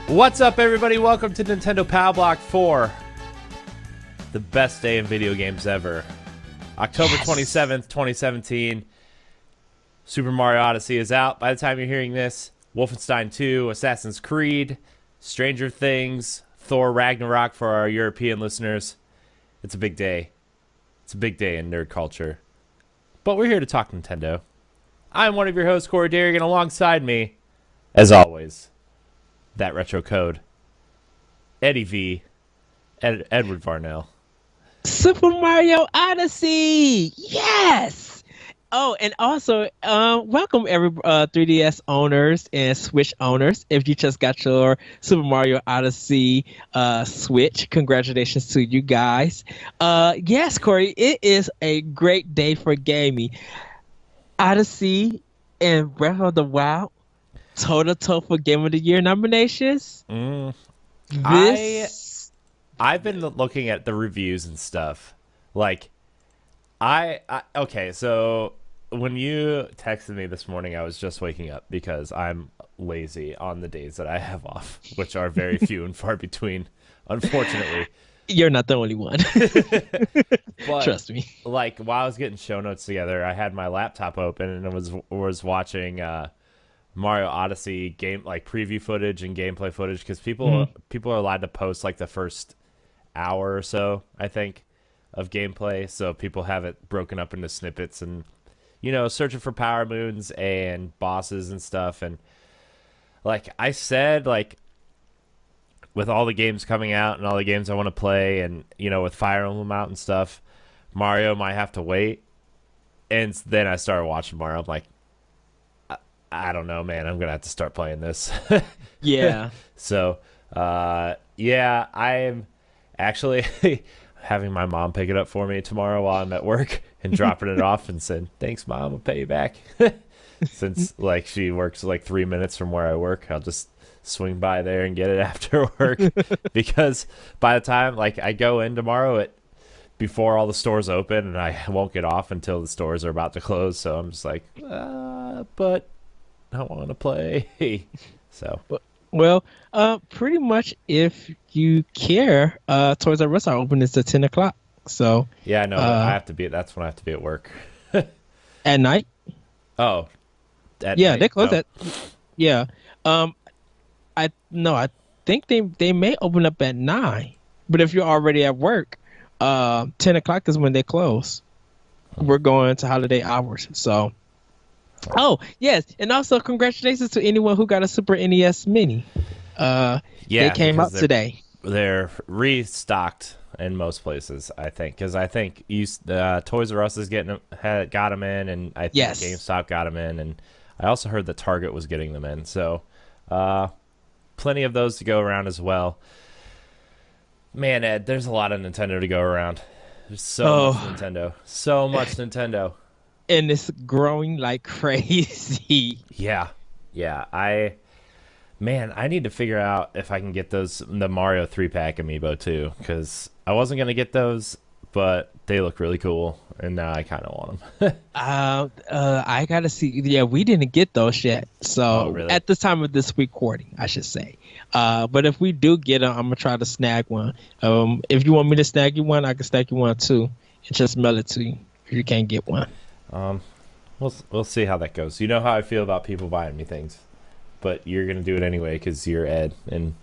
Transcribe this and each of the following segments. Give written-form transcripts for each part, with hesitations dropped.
What's up, everybody? Welcome to Nintendo Pow Block 4. The best day in video games ever. October 27th, 2017. Super Mario Odyssey is out. By the time you're hearing this, Wolfenstein 2, Assassin's Creed, Stranger Things, Thor Ragnarok for our European listeners. It's a big day. It's a big day in nerd culture. But we're here to talk Nintendo. I'm one of your hosts, Corey Dirrig, and alongside me, as always, that retro code, Eddie V, Edward Varnell. Super Mario Odyssey, yes. Oh, and also, welcome every 3DS owners and Switch owners. If you just got your Super Mario Odyssey Switch, congratulations to you guys. Yes, Corey, it is a great day for gaming. Odyssey and Breath of the Wild. Toe for Game of the Year nominations. I've been looking at the reviews and stuff. Like, okay, so when you texted me this morning, I was just waking up because I'm lazy on the days that I have off, which are very few and far between, unfortunately. You're not the only one. But, trust me. Like, while I was getting show notes together, I had my laptop open and was watching Mario Odyssey game, like, preview footage and gameplay footage, because people are allowed to post like the first hour or so, I think, of gameplay, so people have it broken up into snippets and, you know, searching for power moons and bosses and stuff. And like I said, like, with all the games coming out and all the games I want to play, and, you know, with Fire Emblem out and stuff, Mario might have to wait. And then I started watching Mario. I'm like, I don't know, man. I'm gonna have to start playing this. Yeah. So, yeah, I'm actually having my mom pick it up for me tomorrow while I'm at work and dropping it off and saying, "Thanks, Mom. I'll pay you back." Since, like, she works like 3 minutes from where I work, I'll just swing by there and get it after work. Because by the time, like, I go in tomorrow before all the stores open, and I won't get off until the stores are about to close. So I'm just like, but I want to play. So, well, pretty much, if you care, Toys R Us are open at 10 o'clock. So yeah, I know. I have to be. That's when I have to be at work. At night. Oh, yeah, night? they close Oh. at. Yeah. I think they may open up at 9, but if you're already at work, 10 o'clock is when they close. We're going to holiday hours, so. Oh, yes. And also, congratulations to anyone who got a Super NES Mini. Yeah, they came out today. They're restocked in most places, I think, because I think Toys R Us is got them in, and I think Yes. GameStop got them in, and I also heard that Target was getting them in. So, plenty of those to go around as well. Man, Ed, there's a lot of Nintendo to go around. There's so much Nintendo. So much Nintendo. And it's growing like crazy. Yeah. I need to figure out if I can get the Mario 3-pack amiibo too, because I wasn't gonna get those, but they look really cool, and now I kind of want them. I gotta see. Yeah, we didn't get those yet. So really? At the time of this recording, I should say. But if we do get them, I'm gonna try to snag one. If you want me to snag you one, I can snag you one too, and just mail it to you if you can't get one. We'll see how that goes. You know how I feel about people buying me things, but you're gonna do it anyway because you're Ed. And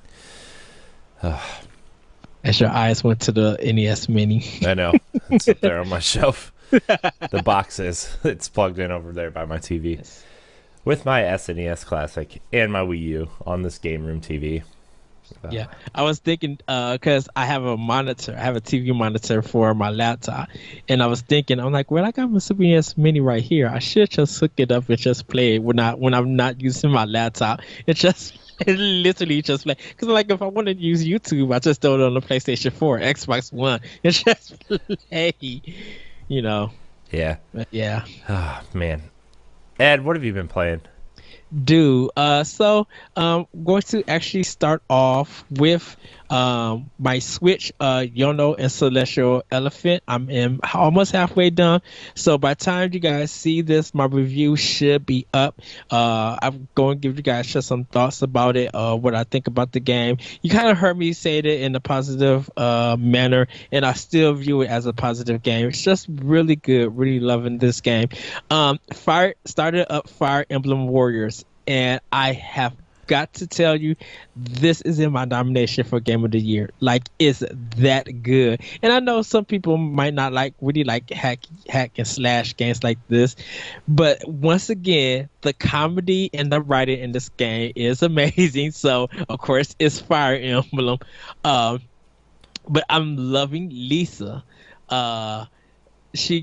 as your eyes went to the NES Mini. I know, it's up there on my shelf. The box it's plugged in over there by my TV, with my SNES Classic and my Wii U on this game room TV. Yeah, I was thinking because I have a monitor. I have a TV monitor for my laptop, and I was thinking, I'm like, well, I got my Super NES Mini right here. I should just hook it up and just play it when I'm not using my laptop. It literally just play. Because like, if I want to use YouTube, I just throw it on the PlayStation 4, Xbox One. It's just play. You know. Yeah. Yeah. Oh, man. Ed, what have you been playing? So going to actually start off with My Switch, Yono and Celestial Elephant. Almost halfway done. So by the time you guys see this, my review should be up. I'm going to give you guys just some thoughts about it, what I think about the game. You kind of heard me say it in a positive manner, and I still view it as a positive game. It's just really good. Really loving this game. Started up Fire Emblem Warriors, and I have got to tell you, this is in my nomination for Game of the Year. Like, it's that good. And I know some people might not really like hack and slash games like this, but once again, the comedy and the writing in this game is amazing. So of course, it's Fire Emblem. But I'm loving Lisa. She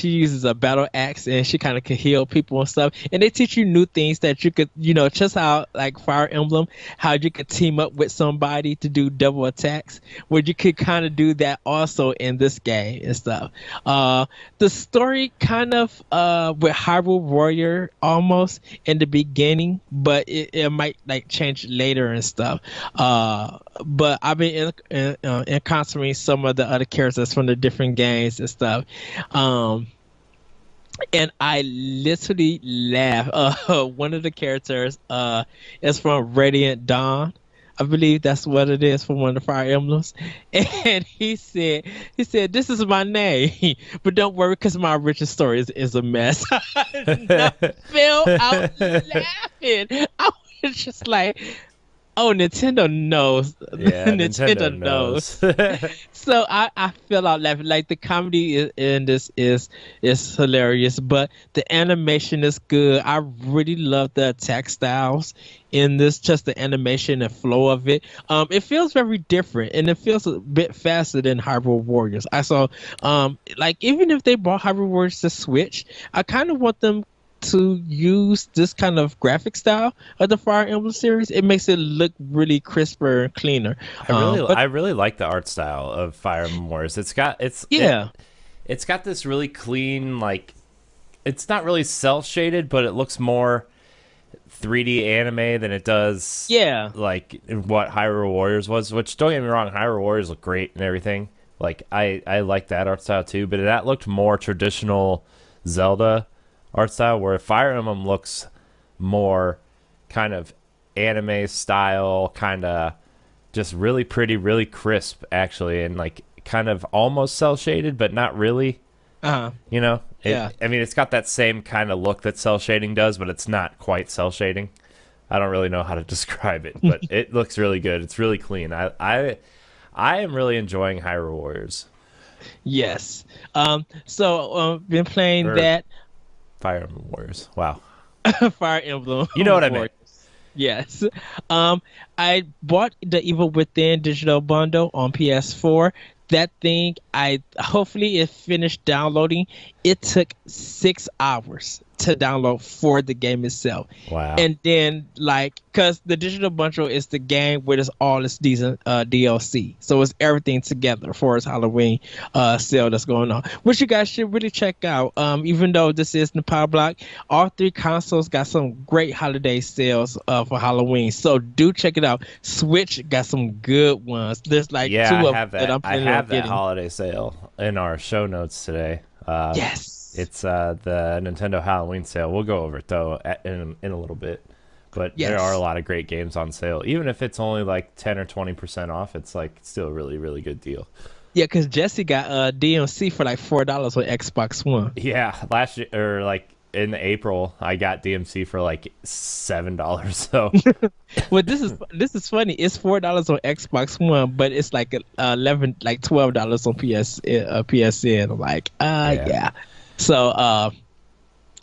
uses a battle axe, and she kind of can heal people and stuff. And they teach you new things that you could, just how like Fire Emblem, how you could team up with somebody to do double attacks, where you could kind of do that also in this game and stuff. The story kind of with Hyrule Warrior almost in the beginning, but it might like change later and stuff. But I've been encountering some of the other characters from the different games and stuff. And I literally laugh. One of the characters is from Radiant Dawn. I believe that's what it is, from one of the Fire Emblems. And he said, "This is my name, but don't worry, because my original story is a mess." I fell out laughing. I was just like, oh, Nintendo knows. Yeah, Nintendo knows. So I fell out laughing. Like, the comedy in this is hilarious, but the animation is good. I really love the attack styles in this, just the animation and flow of it. It feels very different, and it feels a bit faster than Hyrule Warriors. I saw, like, even if they brought Hyrule Warriors to Switch, I kind of want them to use this kind of graphic style of the Fire Emblem series. It makes it look really crisper and cleaner. I really like the art style of Fire Emblem Warriors. It's got this really clean, like, it's not really cel shaded, but it looks more 3D anime than it does like what Hyrule Warriors was. Which, don't get me wrong, Hyrule Warriors look great and everything. Like, I like that art style too, but that looked more traditional Zelda art style, where Fire Emblem looks more kind of anime style, kind of just really pretty, really crisp actually, and like kind of almost cel shaded, but not really. I mean, it's got that same kind of look that cel shading does, but it's not quite cel shading. I don't really know how to describe it, but it looks really good. It's really clean. I am really enjoying Hyrule Warriors. Yes. So been playing that. Fire Emblem Warriors. Wow. Fire Emblem. You know what I meant. Yes. I bought the Evil Within digital bundle on PS4. That thing, hopefully it finished downloading. It took 6 hours to download for the game itself. Wow. And then, like, because the digital bundle is the game with all its decent DLC. So it's everything together for its Halloween sale that's going on, which you guys should really check out. Even though this is the Pow Block, all 3 consoles got some great holiday sales for Halloween. So do check it out. Switch got some good ones. There's like 2 of them that I'm planning on getting. That holiday sale in our show notes today. Yes. It's the Nintendo Halloween sale. We'll go over it, though, in a little bit. But there are a lot of great games on sale. Even if it's only like 10 or 20% off, it's like still a really, really good deal. Yeah, because Jesse got DMC for like $4 on Xbox One. Yeah, last year, or like in April, I got DMC for like $7. So, well, this is funny. It's $4 on Xbox One, but it's like $12 on PSN. I'm like, yeah. So,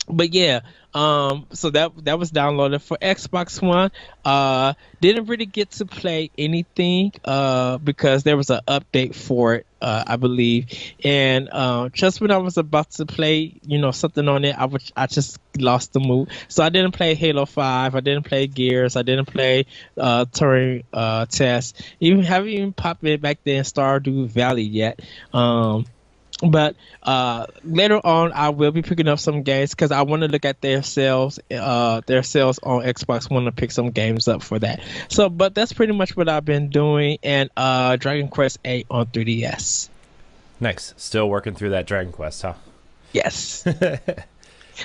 but yeah, so that was downloaded for Xbox One. Didn't really get to play anything because there was an update for it, I believe. And just when I was about to play, something on it, I just lost the mood. So I didn't play Halo 5. I didn't play Gears. I didn't play Turing Test. Haven't even popped it back there in Stardew Valley yet. But later on, I will be picking up some games because I want to look at their sales on Xbox. Want to pick some games up for that. So, but that's pretty much what I've been doing. And Dragon Quest 8 on 3DS. Nice. Still working through that Dragon Quest, huh? Yes.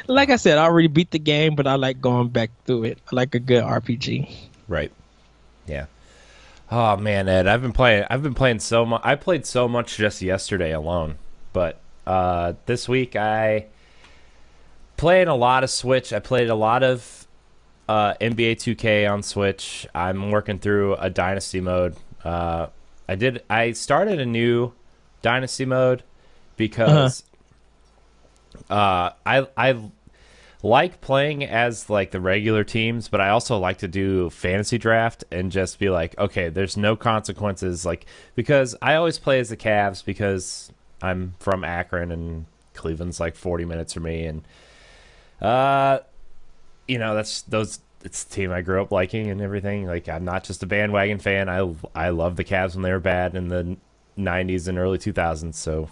Like I said, I already beat the game, but I like going back through it. I like a good RPG. Right. Yeah. Oh man, Ed, I've been playing so much. I played so much just yesterday alone. But this week I played a lot of Switch. I played a lot of NBA 2K on Switch. I'm working through a Dynasty mode. I started a new Dynasty mode because I like playing as like the regular teams, but I also like to do fantasy draft and just be like, okay, there's no consequences, like, because I always play as the Cavs because I'm from Akron and Cleveland's like 40 minutes from me, and it's the team I grew up liking and everything. Like, I'm not just a bandwagon fan. I love the Cavs when they were bad in the 90s and early 2000s. So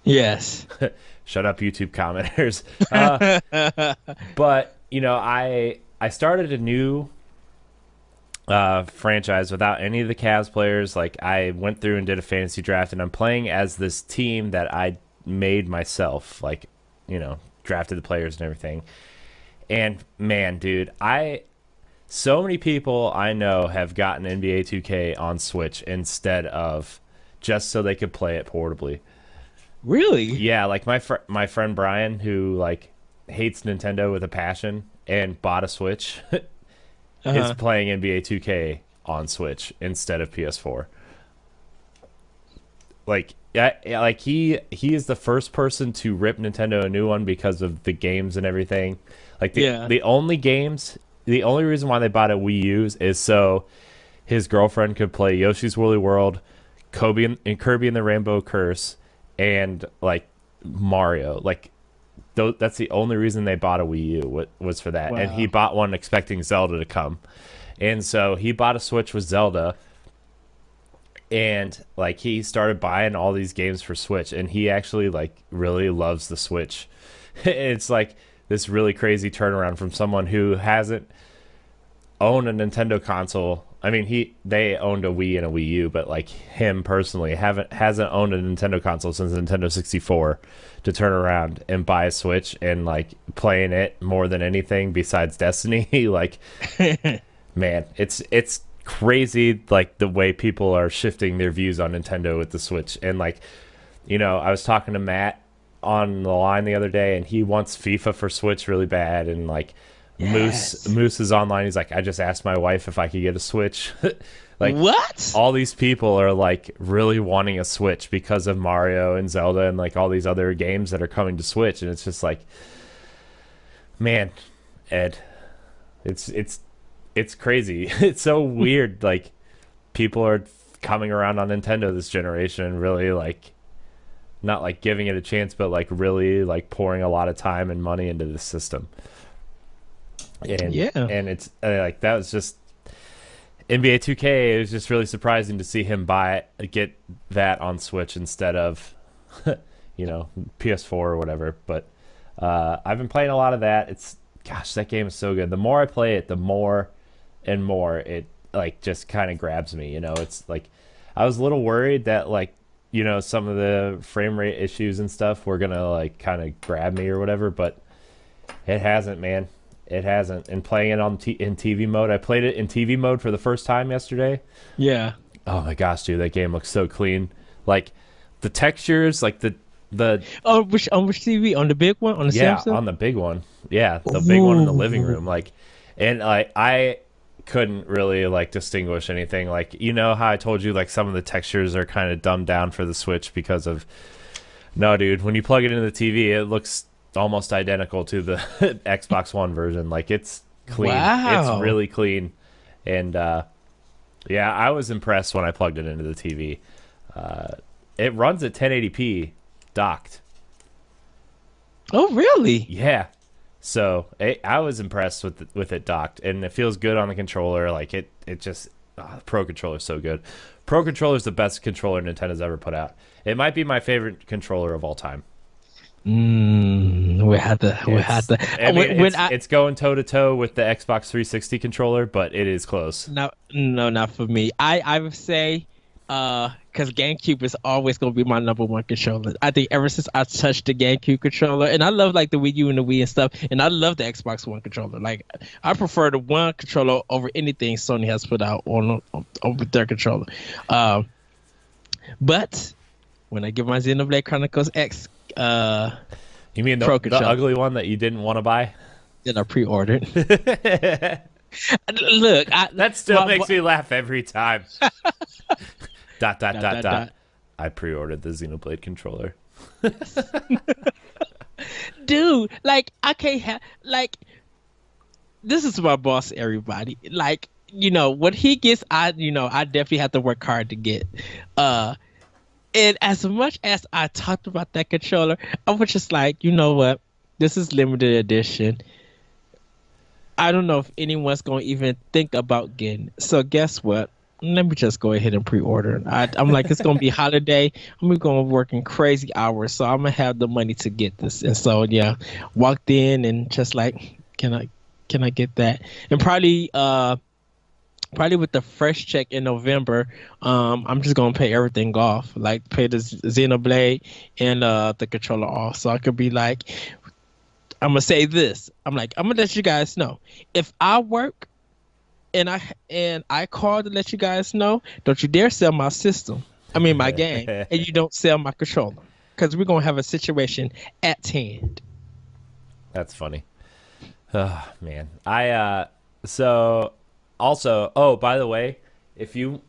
Yes. shut up, YouTube commenters. But I started a new franchise without any of the Cavs players. Like, I went through and did a fantasy draft, and I'm playing as this team that I made myself. Like, drafted the players and everything. And man, dude, so many people I know have gotten NBA 2K on Switch instead of just so they could play it portably. Really? Yeah, like my friend Brian, who like hates Nintendo with a passion and bought a Switch, is playing NBA 2K on Switch instead of PS4. Like, yeah, like he is the first person to rip Nintendo a new one because of the games and everything. Like the only reason why they bought a Wii U is so his girlfriend could play Yoshi's Woolly World, Kirby and the Rainbow Curse, and like Mario. Like, that's the only reason they bought a Wii U was for that. Wow. And he bought one expecting Zelda to come, and so he bought a Switch with Zelda. And like, he started buying all these games for Switch, and he actually like really loves the Switch. It's like this really crazy turnaround from someone who hasn't owned a Nintendo console. I mean, they owned a Wii and a Wii U, but like him personally hasn't owned a Nintendo console since Nintendo 64, to turn around and buy a Switch and like playing it more than anything besides Destiny. Like, man, it's crazy, like the way people are shifting their views on Nintendo with the Switch. And like, I was talking to Matt on the line the other day, and he wants FIFA for Switch really bad, and like Moose is online. He's like, I just asked my wife if I could get a Switch. Like, what? All these people are like really wanting a Switch because of Mario and Zelda and like all these other games that are coming to Switch. And it's just like, man, Ed, it's crazy. It's so weird. Like, people are coming around on Nintendo this generation and really like, not like giving it a chance, but like really like pouring a lot of time and money into the system. And it's like, that was just NBA 2K. It was just really surprising to see him get that on Switch instead of PS4 or whatever. But I've been playing a lot of that. Gosh, that game is so good. The more I play it, the more and more it like just kind of grabs me. It's like, I was a little worried that like, some of the frame rate issues and stuff were gonna like kind of grab me or whatever, but it hasn't, man. It hasn't. And playing it in TV mode, I played it in TV mode for the first time yesterday. Yeah. Oh my gosh, dude, that game looks so clean. Like, the textures, like the which TV? On the big one? On the Samsung? On the big one. Yeah, the big one in the living room. Like, and like, I couldn't really like distinguish anything. Like, how I told you like some of the textures are kind of dumbed down for the Switch because of, no, dude, when you plug it into the TV, it looks almost identical to the Xbox One version. Like, it's clean. Wow. It's really clean. And I was impressed when I plugged it into the TV. It runs at 1080p docked. Oh, really? Yeah. So I was impressed with it docked, and it feels good on the controller. Like, it just the Pro Controller is so good. Pro Controller is the best controller Nintendo's ever put out. It might be my favorite controller of all time. We had to. We had to. I mean, it's going toe to toe with the Xbox 360 controller, but it is close. No, no, not for me. I would say, because GameCube is always gonna be my number one controller. I think ever since I touched the GameCube controller, and I love like the Wii U and the Wii and stuff, and I love the Xbox One controller. Like I prefer the One controller over anything Sony has put out on their controller. But when I get my Xenoblade Chronicles X, you mean the ugly one that you didn't want to buy? That I pre-ordered. Look, that still makes me laugh every time. ... I pre-ordered the Xenoblade controller. Dude, like I can't have like. This is my boss, everybody. Like what he gets, I definitely have to work hard to get. And as much as I talked about that controller, I was just like, you know what? This is limited edition. I don't know if anyone's going to even think about getting it. So guess what? Let me just go ahead and pre-order. I'm like, it's going to be holiday. I'm going to work in crazy hours. So I'm going to have the money to get this. And so, yeah, walked in and just like, can I get that? And probably with the fresh check in November, I'm just gonna pay everything off, like pay the Xenoblade and the controller off, so I could be like, I'm gonna say this. I'm gonna let you guys know if I work and I call to let you guys know. Don't you dare sell my system. I mean my game, and you don't sell my controller, because we're gonna have a situation at hand. That's funny. Oh man, so. Also, oh, by the way, if you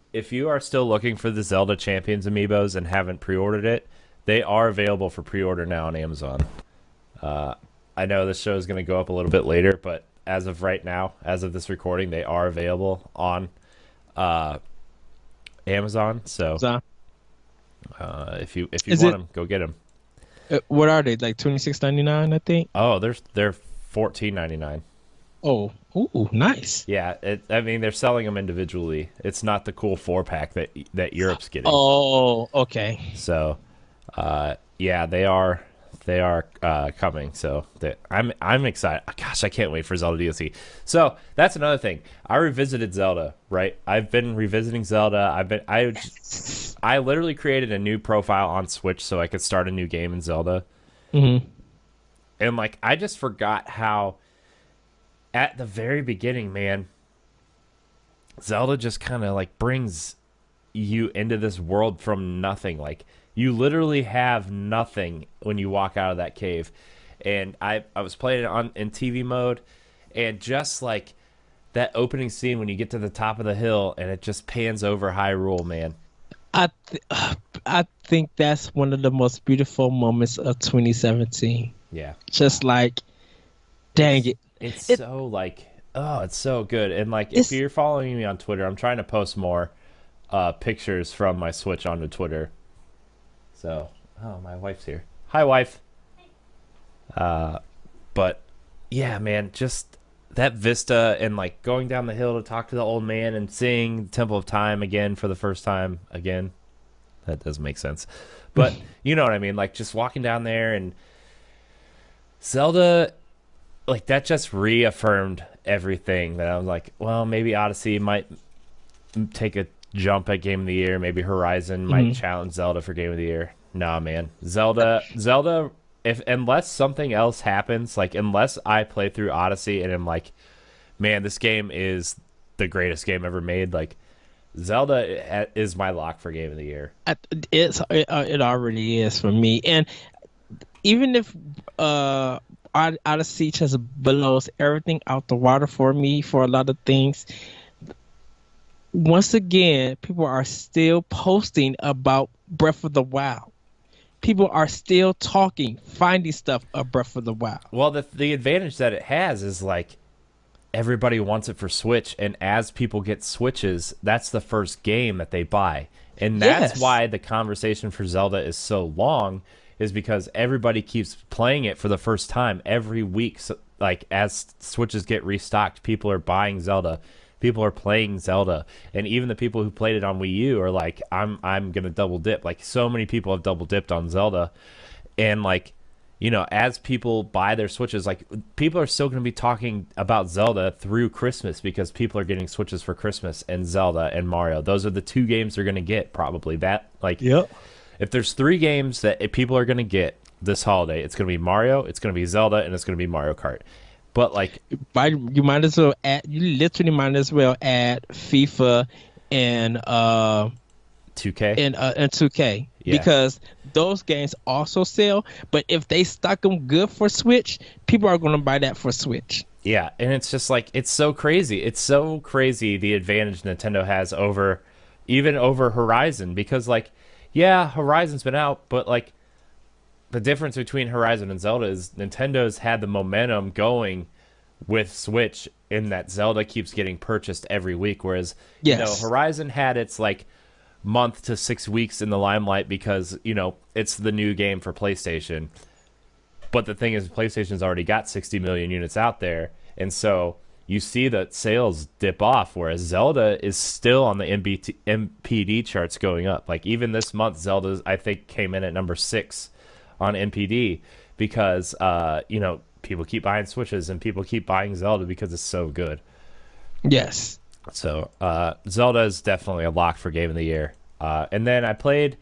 are still looking for the Zelda Champions amiibos and haven't pre-ordered it, they are available for pre-order now on Amazon. I know this show is going to go up a little bit later, but as of right now, as of this recording, they are available on Amazon. So if you want them, go get them. What are they, like $26.99? I think. Oh, they're $14.99. Oh, ooh, nice. Yeah, I mean they're selling them individually. It's not the cool 4-pack that Europe's getting. Oh, okay. So, yeah, they are coming. So I'm excited. Gosh, I can't wait for Zelda DLC. So that's another thing. I revisited Zelda. Right, I've been revisiting Zelda. I literally created a new profile on Switch so I could start a new game in Zelda. Mm-hmm. And like I just forgot how. At the very beginning, man, Zelda just kind of like brings you into this world from nothing. Like you literally have nothing when you walk out of that cave. And I was playing it in TV mode, and just like that opening scene when you get to the top of the hill and it just pans over Hyrule, man. I think that's one of the most beautiful moments of 2017. Yeah. Just like, dang it. It's so like, oh, it's so good. And like, if you're following me on Twitter, I'm trying to post more pictures from my Switch onto Twitter. So, oh, my wife's here. Hi, wife. But yeah, man, just that vista and like going down the hill to talk to the old man and seeing the Temple of Time again for the first time again. That does make sense. But you know what I mean? Like just walking down there, and Zelda, like that just reaffirmed everything that I was like, well, maybe Odyssey might take a jump at Game of the Year. Maybe Horizon might challenge Zelda for Game of the Year. Nah, man. Zelda, unless something else happens, like unless I play through Odyssey and I'm like, man, this game is the greatest game ever made, like Zelda is my lock for Game of the Year. It already is for me. And even if Odyssey just blows everything out the water for me for a lot of things, once again, people are still posting about Breath of the Wild. People are still talking, finding stuff of Breath of the Wild. Well, the advantage that it has is like everybody wants it for Switch, and as people get Switches, that's the first game that they buy. And that's why the conversation for Zelda is so long, is because everybody keeps playing it for the first time every week. So, like as Switches get restocked, people are buying Zelda people are playing Zelda, and even the people who played it on Wii U are like, I'm gonna double dip. Like so many people have double dipped on Zelda, and like, you know, as people buy their Switches, like people are still gonna be talking about Zelda through Christmas because people are getting Switches for Christmas, and Zelda and Mario. Those are the two games they're gonna get probably. That like, Yep. if there's three games that people are gonna get this holiday, it's gonna be Mario, it's gonna be Zelda, and it's gonna be Mario Kart. But like, You might as well add. You literally might as well add FIFA and 2K and 2K Yeah. because those games also sell. But if they stock them good for Switch, people are going to buy that for Switch. Yeah, and it's just like, it's so crazy. It's so crazy the advantage Nintendo has over Horizon, because like, yeah, Horizon's been out, but like the difference between Horizon and Zelda is Nintendo's had the momentum going with Switch in that Zelda keeps getting purchased every week, whereas you know, Yes. Horizon had its like month to 6 weeks in the limelight because, you know, it's the new game for PlayStation. But the thing is, PlayStation's already got 60 million units out there, and so you see that sales dip off, whereas Zelda is still on the MPD charts going up. Like even this month, Zelda, I think, came in at number 6 on MPD because, you know, people keep buying Switches and people keep buying Zelda because it's so good. Yes. So Zelda is definitely a lock for Game of the Year. And then I played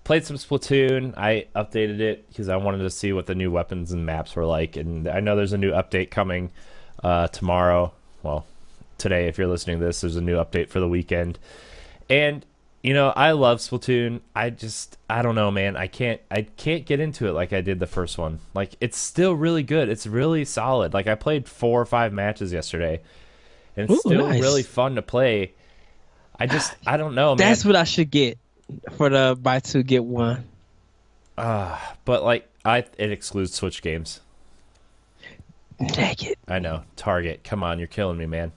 some Splatoon. I updated it because I wanted to see what the new weapons and maps were like. And I know there's a new update coming tomorrow. Well, today, if you're listening to this, there's a new update for the weekend. And you know, I love Splatoon. I don't know, man. I can't get into it like I did the first one. Like it's still really good. It's really solid. Like I played 4 or 5 matches yesterday, and it's Ooh, still nice. really fun to play. I don't know, man. That's what I should get for the buy two get one. But like it excludes Switch games. Dang it! I know. Target, come on, you're killing me, man.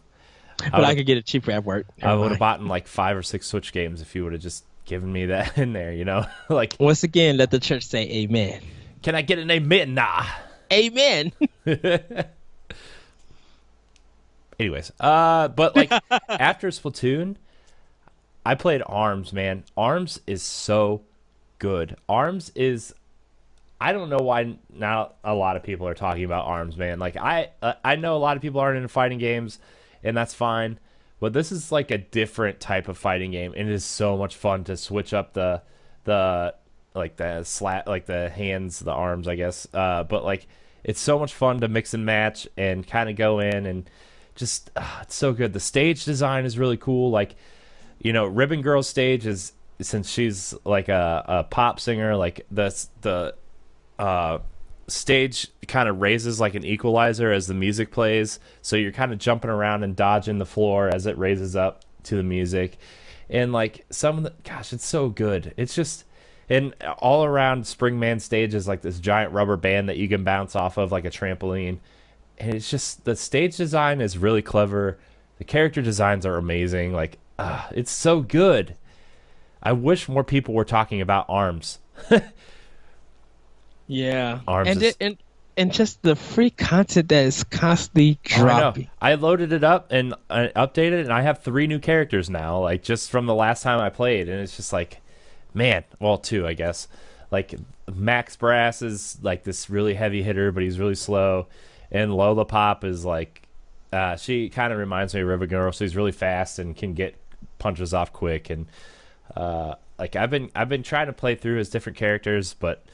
But I could get it cheaper at work. I would have bought in like 5 or 6 Switch games if you would have just given me that in there, you know? Like, Once again, let the church say amen. can I get an amen? Nah. Amen. Anyways, but like after Splatoon, I played Arms, man. Arms is so good. Arms is, I don't know why not a lot of people are talking about Arms, man. Like I know a lot of people aren't into fighting games, and that's fine. But this is like a different type of fighting game, and it is so much fun to switch up the like the slat, like the hands, the arms, I guess. But like it's so much fun to mix and match and kind of go in and just it's so good. The stage design is really cool. Like, you know, Ribbon Girl's stage is, since she's like a pop singer, like the stage kind of raises like an equalizer as the music plays, so you're kind of jumping around and dodging the floor as it raises up to the music. And like some of the, gosh, it's so good. It's just, and all around Springman stage is like this giant rubber band that you can bounce off of like a trampoline. And it's just, the stage design is really clever. The character designs are amazing. Like it's so good. I wish more people were talking about Arms. Yeah. Arms And just the free content that is constantly dropping. I loaded it up and updated it, and I have 3 new characters now, like just from the last time I played, and it's just like, man, well, 2, I guess. Like Max Brass is like this really heavy hitter, but he's really slow, and Lola Pop is like, she kind of reminds me of Ribbon Girl, so he's really fast and can get punches off quick, and like I've been trying to play through his different characters, but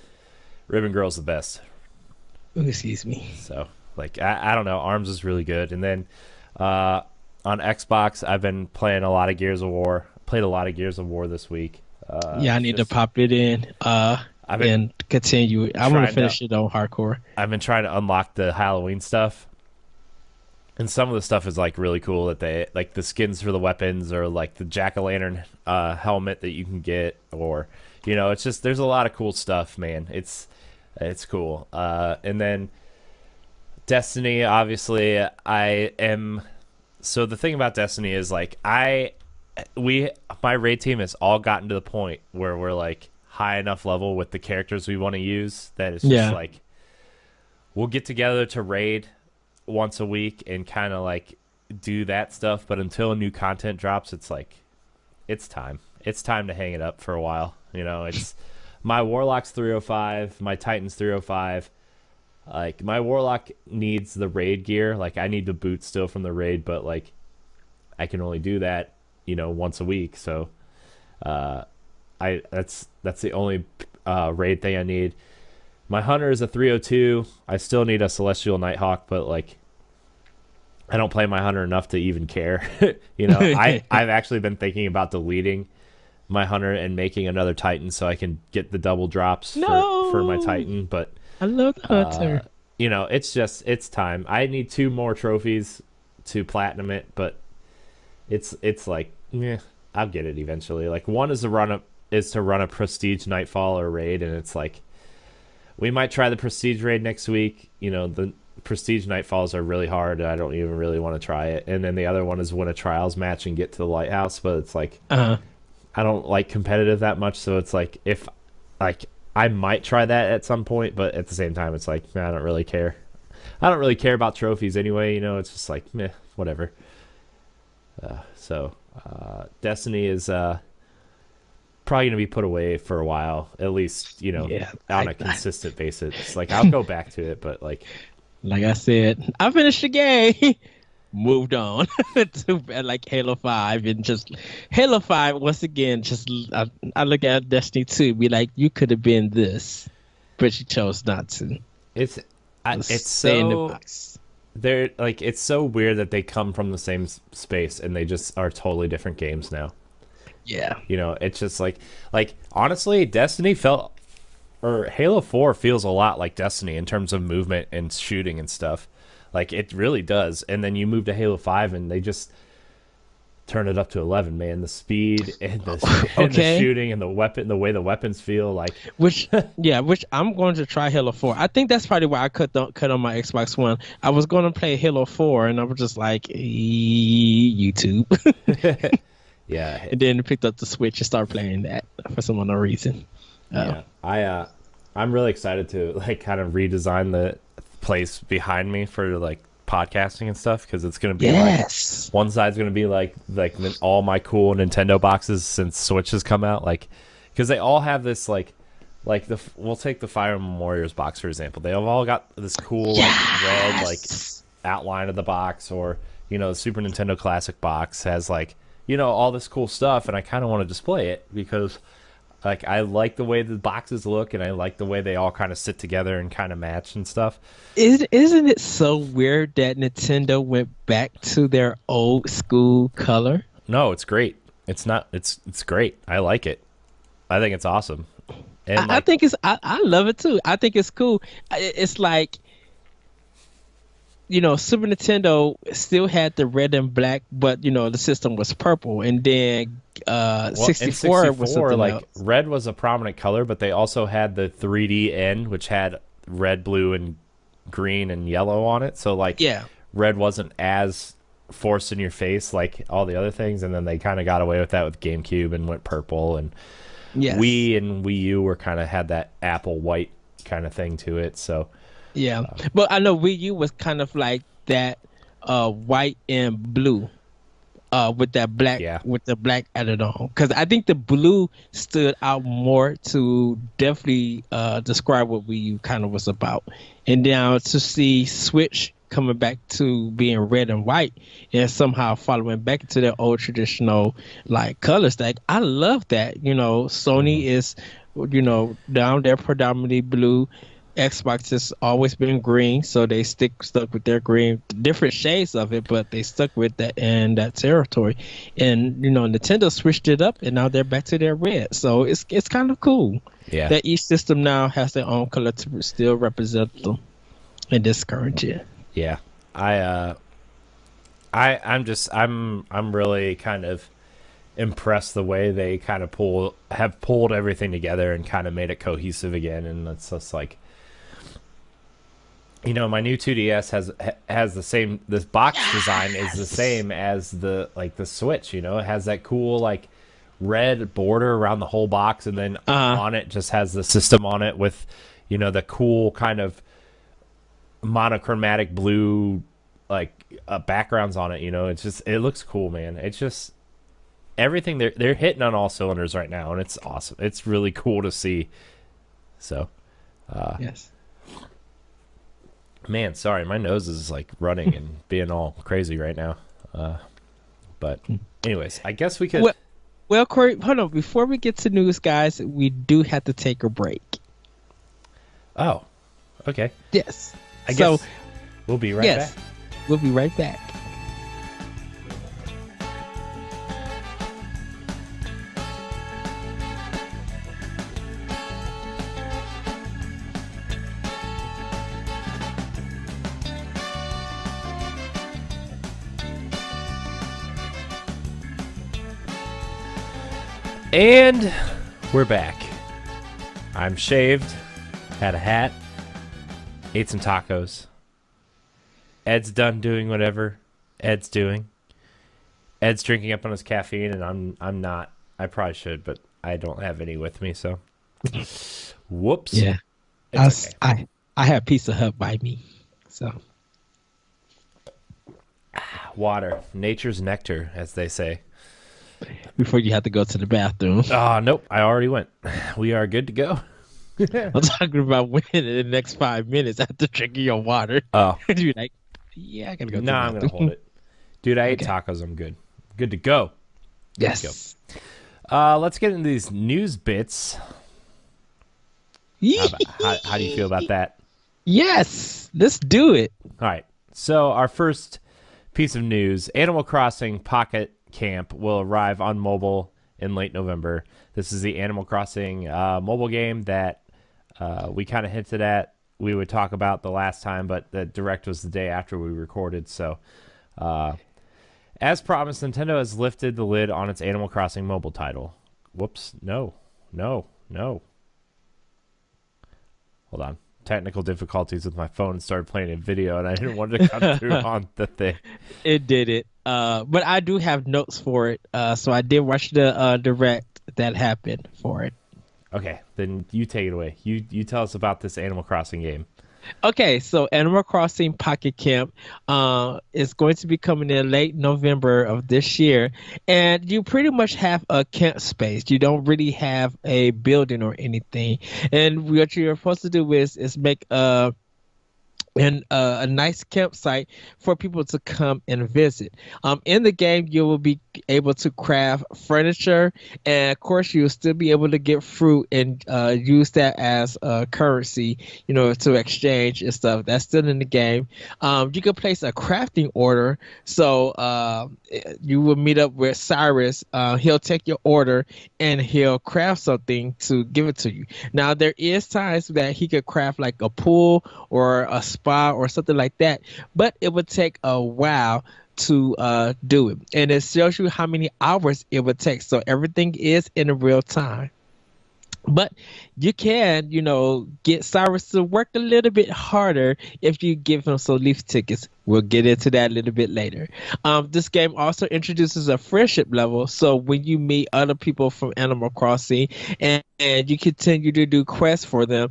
Ribbon Girl's the best. Ooh, excuse me. So, like, I don't know. Arms is really good. And then on Xbox, I've been playing a lot of Gears of War. Played a lot of Gears of War this week. Yeah, I need to pop it in and continue. I want to finish it on hardcore. I've been trying to unlock the Halloween stuff. And some of the stuff is, like, really cool that they, like, the skins for the weapons or, like, the jack-o'-lantern helmet that you can get. Or, you know, it's just, there's a lot of cool stuff, man. It's cool. And then Destiny, obviously, so the thing about Destiny is like my raid team has all gotten to the point where we're like high enough level with the characters we want to use that it's just like we'll get together to raid once a week and kind of like do that stuff, but until new content drops, it's like it's time. It's time to hang it up for a while. You know, it's my Warlock's 305, my Titan's 305. Like my Warlock needs the raid gear. Like I need the boots still from the raid, but like I can only do that, you know, once a week. So that's the only raid thing I need. My Hunter is a 302. I still need a Celestial Nighthawk, but like I don't play my Hunter enough to even care. You know, I've actually been thinking about deleting my Hunter and making another Titan so I can get the double drops for my Titan. But I love the Hunter. You know, it's time. I need 2 more trophies to platinum it, but it's like, I'll get it eventually. Like one is to run a prestige nightfall or raid, and it's like we might try the prestige raid next week. You know, the prestige nightfalls are really hard, and I don't even really want to try it. And then the other one is win a trials match and get to the lighthouse, but it's like I don't like competitive that much, so it's like if like I might try that at some point, but at the same time it's like, man, I don't really care. I don't really care about trophies anyway, you know. It's just like meh, whatever. So Destiny is probably gonna be put away for a while, at least, you know, on a consistent basis. Like I'll go back to it, but like I said, I finished the game, moved on to like Halo 5, and just Halo 5 once again. Just I look at Destiny 2, be like, you could have been this, but you chose not to. It's stay in the box. They're like, it's so weird that they come from the same space and they just are totally different games now. Yeah, you know, it's just like honestly, Destiny Halo 4 feels a lot like Destiny in terms of movement and shooting and stuff. Like it really does. And then you move to Halo 5 and they just turn it up to 11, man. The speed and and the shooting and the way the weapons feel like. Which I'm going to try Halo 4. I think that's probably why I cut on my Xbox One. I was going to play Halo 4 and I was just like, YouTube. Yeah. And then picked up the Switch and started playing that for some unknown reason. Yeah. I'm really excited to like kind of redesign the place behind me for like podcasting and stuff, because it's going to be like one side's going to be like all my cool Nintendo boxes since Switch has come out, like because they all have this like we'll take the Fire Emblem Warriors box for example. They've all got this cool like red like outline of the box, or you know the Super Nintendo Classic box has like, you know, all this cool stuff, and I kind of want to display it because like I like the way the boxes look, and I like the way they all kind of sit together and kind of match and stuff. Isn't it so weird that Nintendo went back to their old school color? No, it's great. It's not. It's great. I like it. I think it's awesome. And I think it's. I love it too. I think it's cool. It's like, you know, Super Nintendo still had the red and black, but you know the system was purple, and then 64 was something like else. Red was a prominent color, but they also had the 3DN, which had red, blue, and green and yellow on it. So like, red wasn't as forced in your face like all the other things, and then they kind of got away with that with GameCube and went purple, and Wii and Wii U were kind of had that apple white kind of thing to it. So. Yeah, but I know Wii U was kind of like that white and blue with that black with the black added on, because I think the blue stood out more to definitely describe what Wii U kind of was about. And now to see Switch coming back to being red and white and somehow following back into their old traditional like colors, like I love that. You know, Sony is, you know, down there predominantly blue. Xbox has always been green, so they stuck with their green, different shades of it, but they stuck with that in that territory. And you know, Nintendo switched it up, and now they're back to their red. So it's kind of cool that each system now has their own color to still represent them in this current year. Yeah, I'm really kind of impressed the way they kind of pulled everything together and kind of made it cohesive again. And it's just like, you know, my new 2DS has the same, this box design is the same as the Switch, you know. It has that cool like red border around the whole box, and then on it just has the system on it with, you know, the cool kind of monochromatic blue like backgrounds on it. It looks cool, man. It's just everything they're hitting on all cylinders right now, and it's awesome. It's really cool to see. So, yes. Man, sorry, my nose is like running and being all crazy right now. But anyways, I guess we could. Well, Corey, hold on. Before we get to news, guys, we do have to take a break. Oh, okay. Yes. I guess we'll be right back. We'll be right back. And we're back. I'm shaved, had a hat, ate some tacos. Ed's done doing whatever Ed's doing. Ed's drinking up on his caffeine, and I'm not. I probably should, but I don't have any with me, so whoops. Yeah. It's okay. I have Pizza Hut by me. So water, nature's nectar, as they say. Before you have to go to the bathroom. Oh, nope. I already went. We are good to go. I'm talking about when in the next 5 minutes after drinking your water. Oh. You're like, yeah, I gotta go. No, I'm gonna hold it. Dude, I ate tacos. I'm good. Good to go. Yes. Let's go. Let's get into these news bits. How do you feel about that? Yes. Let's do it. All right. So our first piece of news, Animal Crossing Pocket Camp will arrive on mobile in late November. This is the Animal Crossing mobile game that we kind of hinted at we would talk about the last time, but the direct was the day after we recorded. So as promised, Nintendo has lifted the lid on its Animal Crossing mobile title. Whoops. No. Hold on. Technical difficulties with my phone, started playing a video, and I didn't want it to come through on the thing. It did it. But I do have notes for it. So I did watch the direct that happened for it. Okay, then you take it away. You tell us about this Animal Crossing game. Okay, so Animal Crossing Pocket Camp is going to be coming in late November of this year, and you pretty much have a camp space. You don't really have a building or anything, and what you're supposed to do is make a nice campsite for people to come and visit. In the game, you will be able to craft furniture, and of course, you'll still be able to get fruit and use that as currency, to exchange and stuff. That's still in the game. You can place a crafting order, so you will meet up with Cyrus. He'll take your order and he'll craft something to give it to you. Now, there is times that he could craft like a pool or a spa or something like that, but it would take a while to do it, and it shows you how many hours it would take, so everything is in real time. But you can, get Cyrus to work a little bit harder if you give him some leaf tickets. We'll get into that a little bit later. This game also introduces a friendship level. So when you meet other people from Animal Crossing and you continue to do quests for them,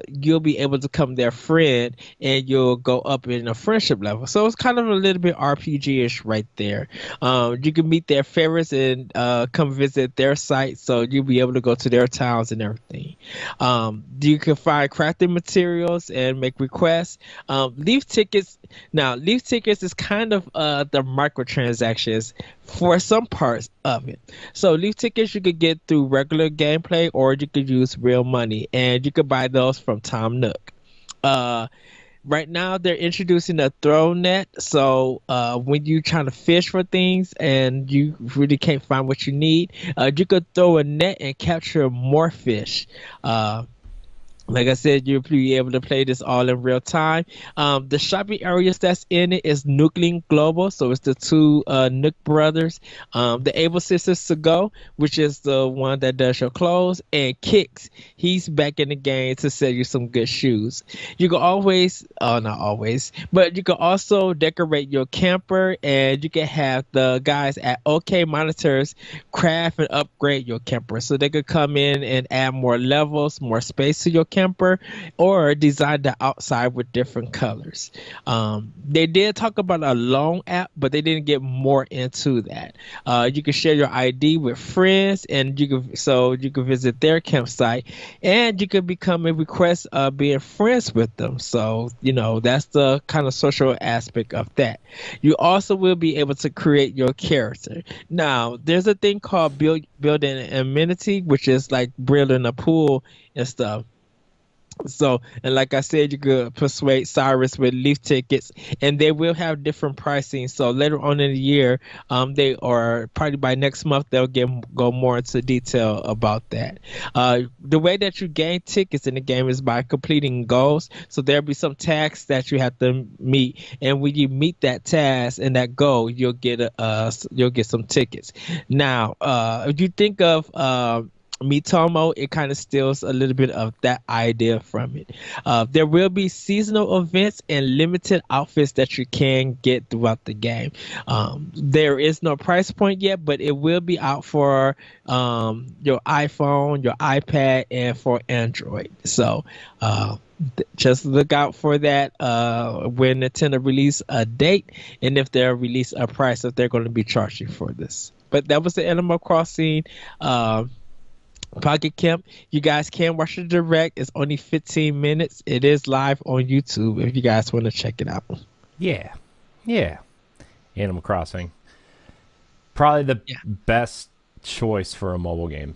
you'll be able to become their friend and you'll go up in a friendship level. So it's kind of a little bit RPG-ish right there. You can meet their favorites and come visit their site. So you'll be able to go to their towns and everything. You can find crafting materials and make requests. Leaf tickets. Now, leaf tickets is kind of the microtransactions for some parts of it. So leaf tickets you could get through regular gameplay, or you could use real money, and you could buy those from Tom Nook. Right now, they're introducing a throw net. So when you're trying to fish for things and you really can't find what you need, you could throw a net and capture more fish. Like I said, you'll be able to play this all in real time. The shopping areas that's in it is Nookling Global, so it's the two Nook brothers. The Able Sisters to Go, which is the one that does your clothes, and Kicks. He's back in the game to sell you some good shoes. You can always, not always, but you can also decorate your camper, and you can have the guys at OK Monitors craft and upgrade your camper, so they could come in and add more levels, more space to your camper. camper or design the outside with different colors. They did talk about a loan app, but they didn't get more into that. You can share your ID with friends, and you can visit their campsite, and you can become a request being friends with them. So that's the kind of social aspect of that. You also will be able to create your character. Now, there's a thing called building an amenity, which is like building a pool and stuff. So, and like I said, you could persuade Cyrus with leaf tickets, and they will have different pricing. So later on in the year, they are probably by next month they'll go more into detail about that. The way that you gain tickets in the game is by completing goals. So there'll be some tasks that you have to meet, and when you meet that task and that goal, you'll get some tickets. Now, if you think of Mitomo, it kind of steals a little bit of that idea from it. There will be seasonal events and limited outfits that you can get throughout the game. There is no price point yet, but it will be out for your iPhone, your iPad, and for Android. So just look out for that when Nintendo release a date, and if they'll release a price that they're going to be charging for this. But that was the Animal Crossing Pocket Camp. You guys can watch the direct. It's only 15 minutes. It is live on YouTube if you guys want to check it out. Yeah. Animal Crossing. Probably the best choice for a mobile game.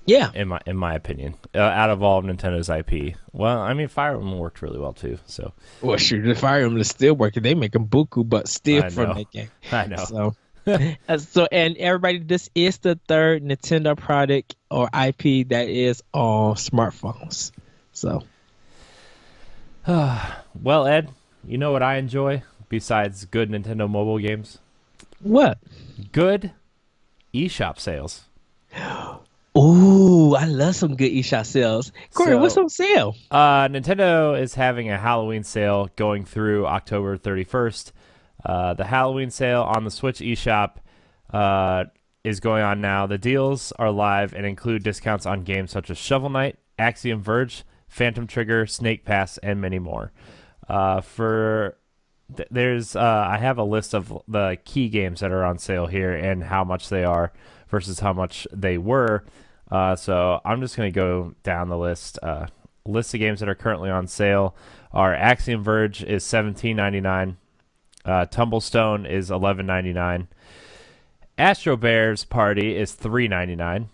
Yeah. In my opinion. Out of all of Nintendo's IP. Well, I mean, Fire Emblem worked really well too. So. Well, shoot, the Fire Emblem is still working. They making buku, but still from that game. I know. So. And everybody, this is the third Nintendo product or IP that is on smartphones. So, well, Ed, you know what I enjoy besides good Nintendo mobile games? What? Good eShop sales. Ooh, I love some good eShop sales. Corey, what's on sale? Nintendo is having a Halloween sale going through October 31st. The Halloween sale on the Switch eShop is going on now. The deals are live and include discounts on games such as Shovel Knight, Axiom Verge, Phantom Trigger, Snake Pass, and many more. I have a list of the key games that are on sale here and how much they are versus how much they were. So I'm just going to go down the list. List of games that are currently on sale are Axiom Verge is $17.99. Tumblestone is $11.99. Astro Bears Party is $3.99.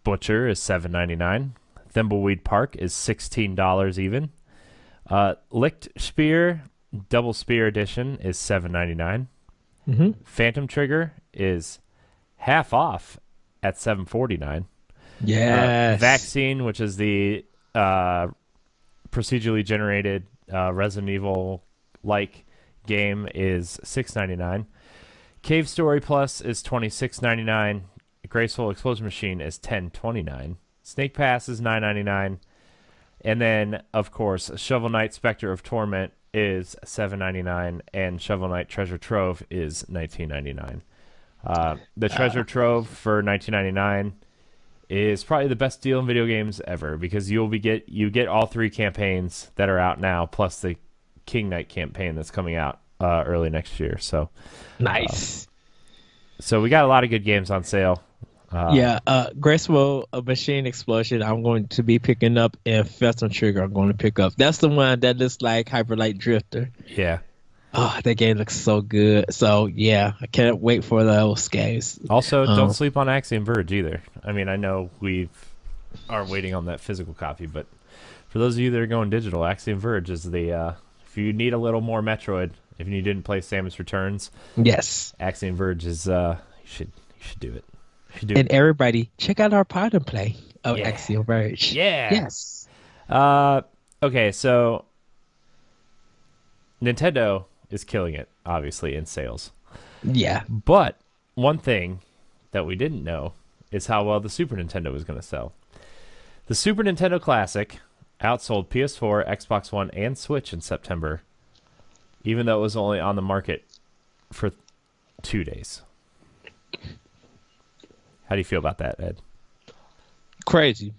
Butcher is $7.99. Thimbleweed Park is $16 even. Licht Spear Double Spear Edition is $7.99. Mm-hmm. Phantom Trigger is half off at $7.49. Yes. Vaccine, which is the procedurally generated Resident Evil like game, is $6.99. Cave Story Plus is $26.99. Graceful Explosion Machine is $10.29. Snake Pass is $9.99. And then, of course, Shovel Knight Spectre of Torment is $7.99, and Shovel Knight Treasure Trove is $19.99. The Treasure Trove for $19.99 is probably the best deal in video games ever, because you get all three campaigns that are out now, plus the King Knight campaign that's coming out early next year. So nice. So we got a lot of good games on sale. Graceful Machine Explosion I'm going to be picking up, and Phantom Trigger I'm going to pick up. That's the one that looks like Hyper Light Drifter. Yeah. Oh, that game looks so good. So, yeah, I can't wait for those games. Also, don't sleep on Axiom Verge either. I mean, I know we are waiting on that physical copy, but for those of you that are going digital, Axiom Verge is the... if you need a little more Metroid, if you didn't play Samus Returns, yes, Axiom Verge is... you should do it. And everybody, check out our pod and play of Axiom Verge. Yeah. Yes. Okay, so Nintendo is killing it, obviously, in sales. Yeah. But one thing that we didn't know is how well the Super Nintendo was going to sell. The Super Nintendo Classic outsold PS4, Xbox One, and Switch in September, even though it was only on the market for 2 days. How do you feel about that, Ed? Crazy.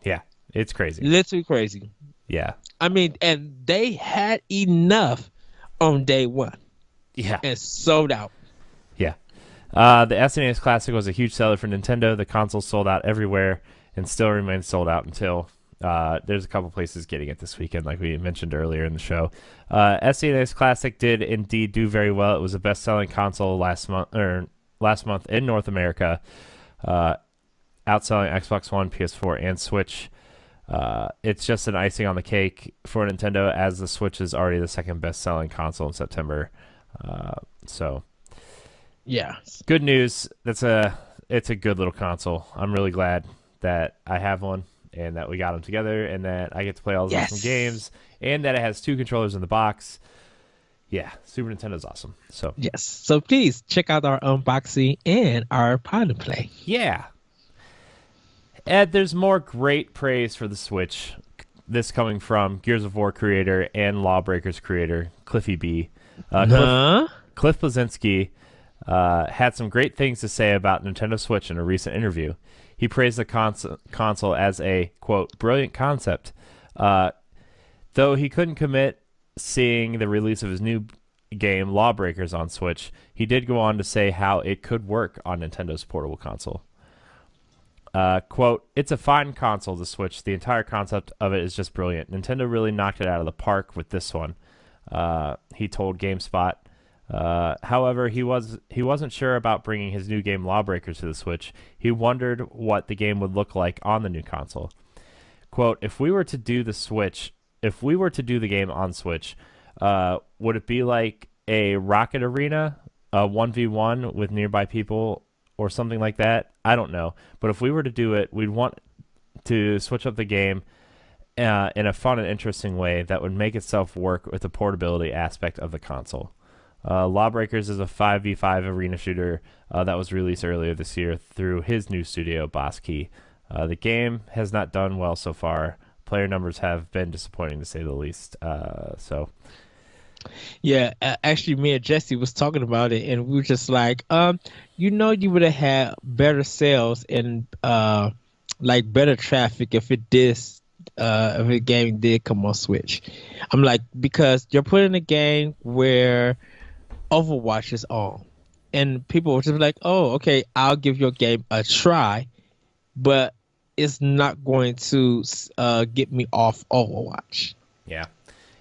Yeah. It's crazy. Literally crazy. Yeah. I mean, and they had enough on day one Yeah. and sold out. Yeah. The SNES Classic was a huge seller for Nintendo. The console sold out everywhere and still remains sold out until there's a couple places getting it this weekend, like we mentioned earlier in the show. SNES Classic did indeed do very well. It was the best-selling console last month in North America, outselling Xbox One, PS4, and Switch. It's just an icing on the cake for Nintendo, as the Switch is already the second best-selling console in September. So, yeah, good news. It's a good little console. I'm really glad that I have one and that we got them together and that I get to play all those awesome games and that it has 2 controllers in the box. Yeah, Super Nintendo's awesome. So yes, so please check out our unboxing and our pod and play. Yeah. Ed, there's more great praise for the Switch. This coming from Gears of War creator and Lawbreakers creator Cliffy B. Cliff Bleszinski had some great things to say about Nintendo Switch in a recent interview. He praised the console as a, quote, brilliant concept. Though he couldn't commit seeing the release of his new game, Lawbreakers, on Switch, he did go on to say how it could work on Nintendo's portable console. Quote, it's a fine console, the Switch. The entire concept of it is just brilliant. Nintendo really knocked it out of the park with this one, he told GameSpot. However, he wasn't sure about bringing his new game Lawbreakers to the Switch. He wondered what the game would look like on the new console. Quote, if we were to do the game on Switch, would it be like a Rocket Arena, a 1v1 with nearby people or something like that? I don't know. But if we were to do it, we'd want to switch up the game in a fun and interesting way that would make itself work with the portability aspect of the console. Lawbreakers is a 5v5 arena shooter that was released earlier this year through his new studio, Boss Key. The game has not done well so far. Player numbers have been disappointing, to say the least. Yeah, actually, me and Jesse was talking about it, and we were just like, you would have had better sales and like better traffic if the game did come on Switch. I'm like, because you're putting a game where Overwatch is on, and people were just like, oh, okay, I'll give your game a try, but it's not going to get me off Overwatch. Yeah.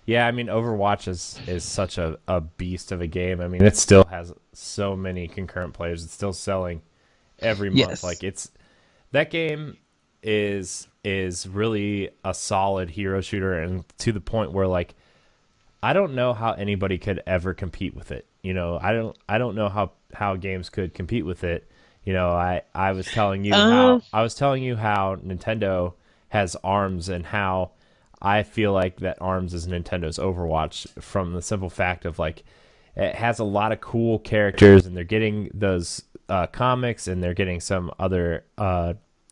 Yeah, I mean, Overwatch is such a beast of a game. I mean, it still has so many concurrent players. It's still selling every month. Yes. Like, that game is really a solid hero shooter, and to the point where, like, I don't know how anybody could ever compete with it. I don't know how games could compete with it. I was telling you how Nintendo has ARMS, and how I feel like that ARMS is Nintendo's Overwatch, from the simple fact of, like, it has a lot of cool characters, and they're getting those comics, and they're getting some other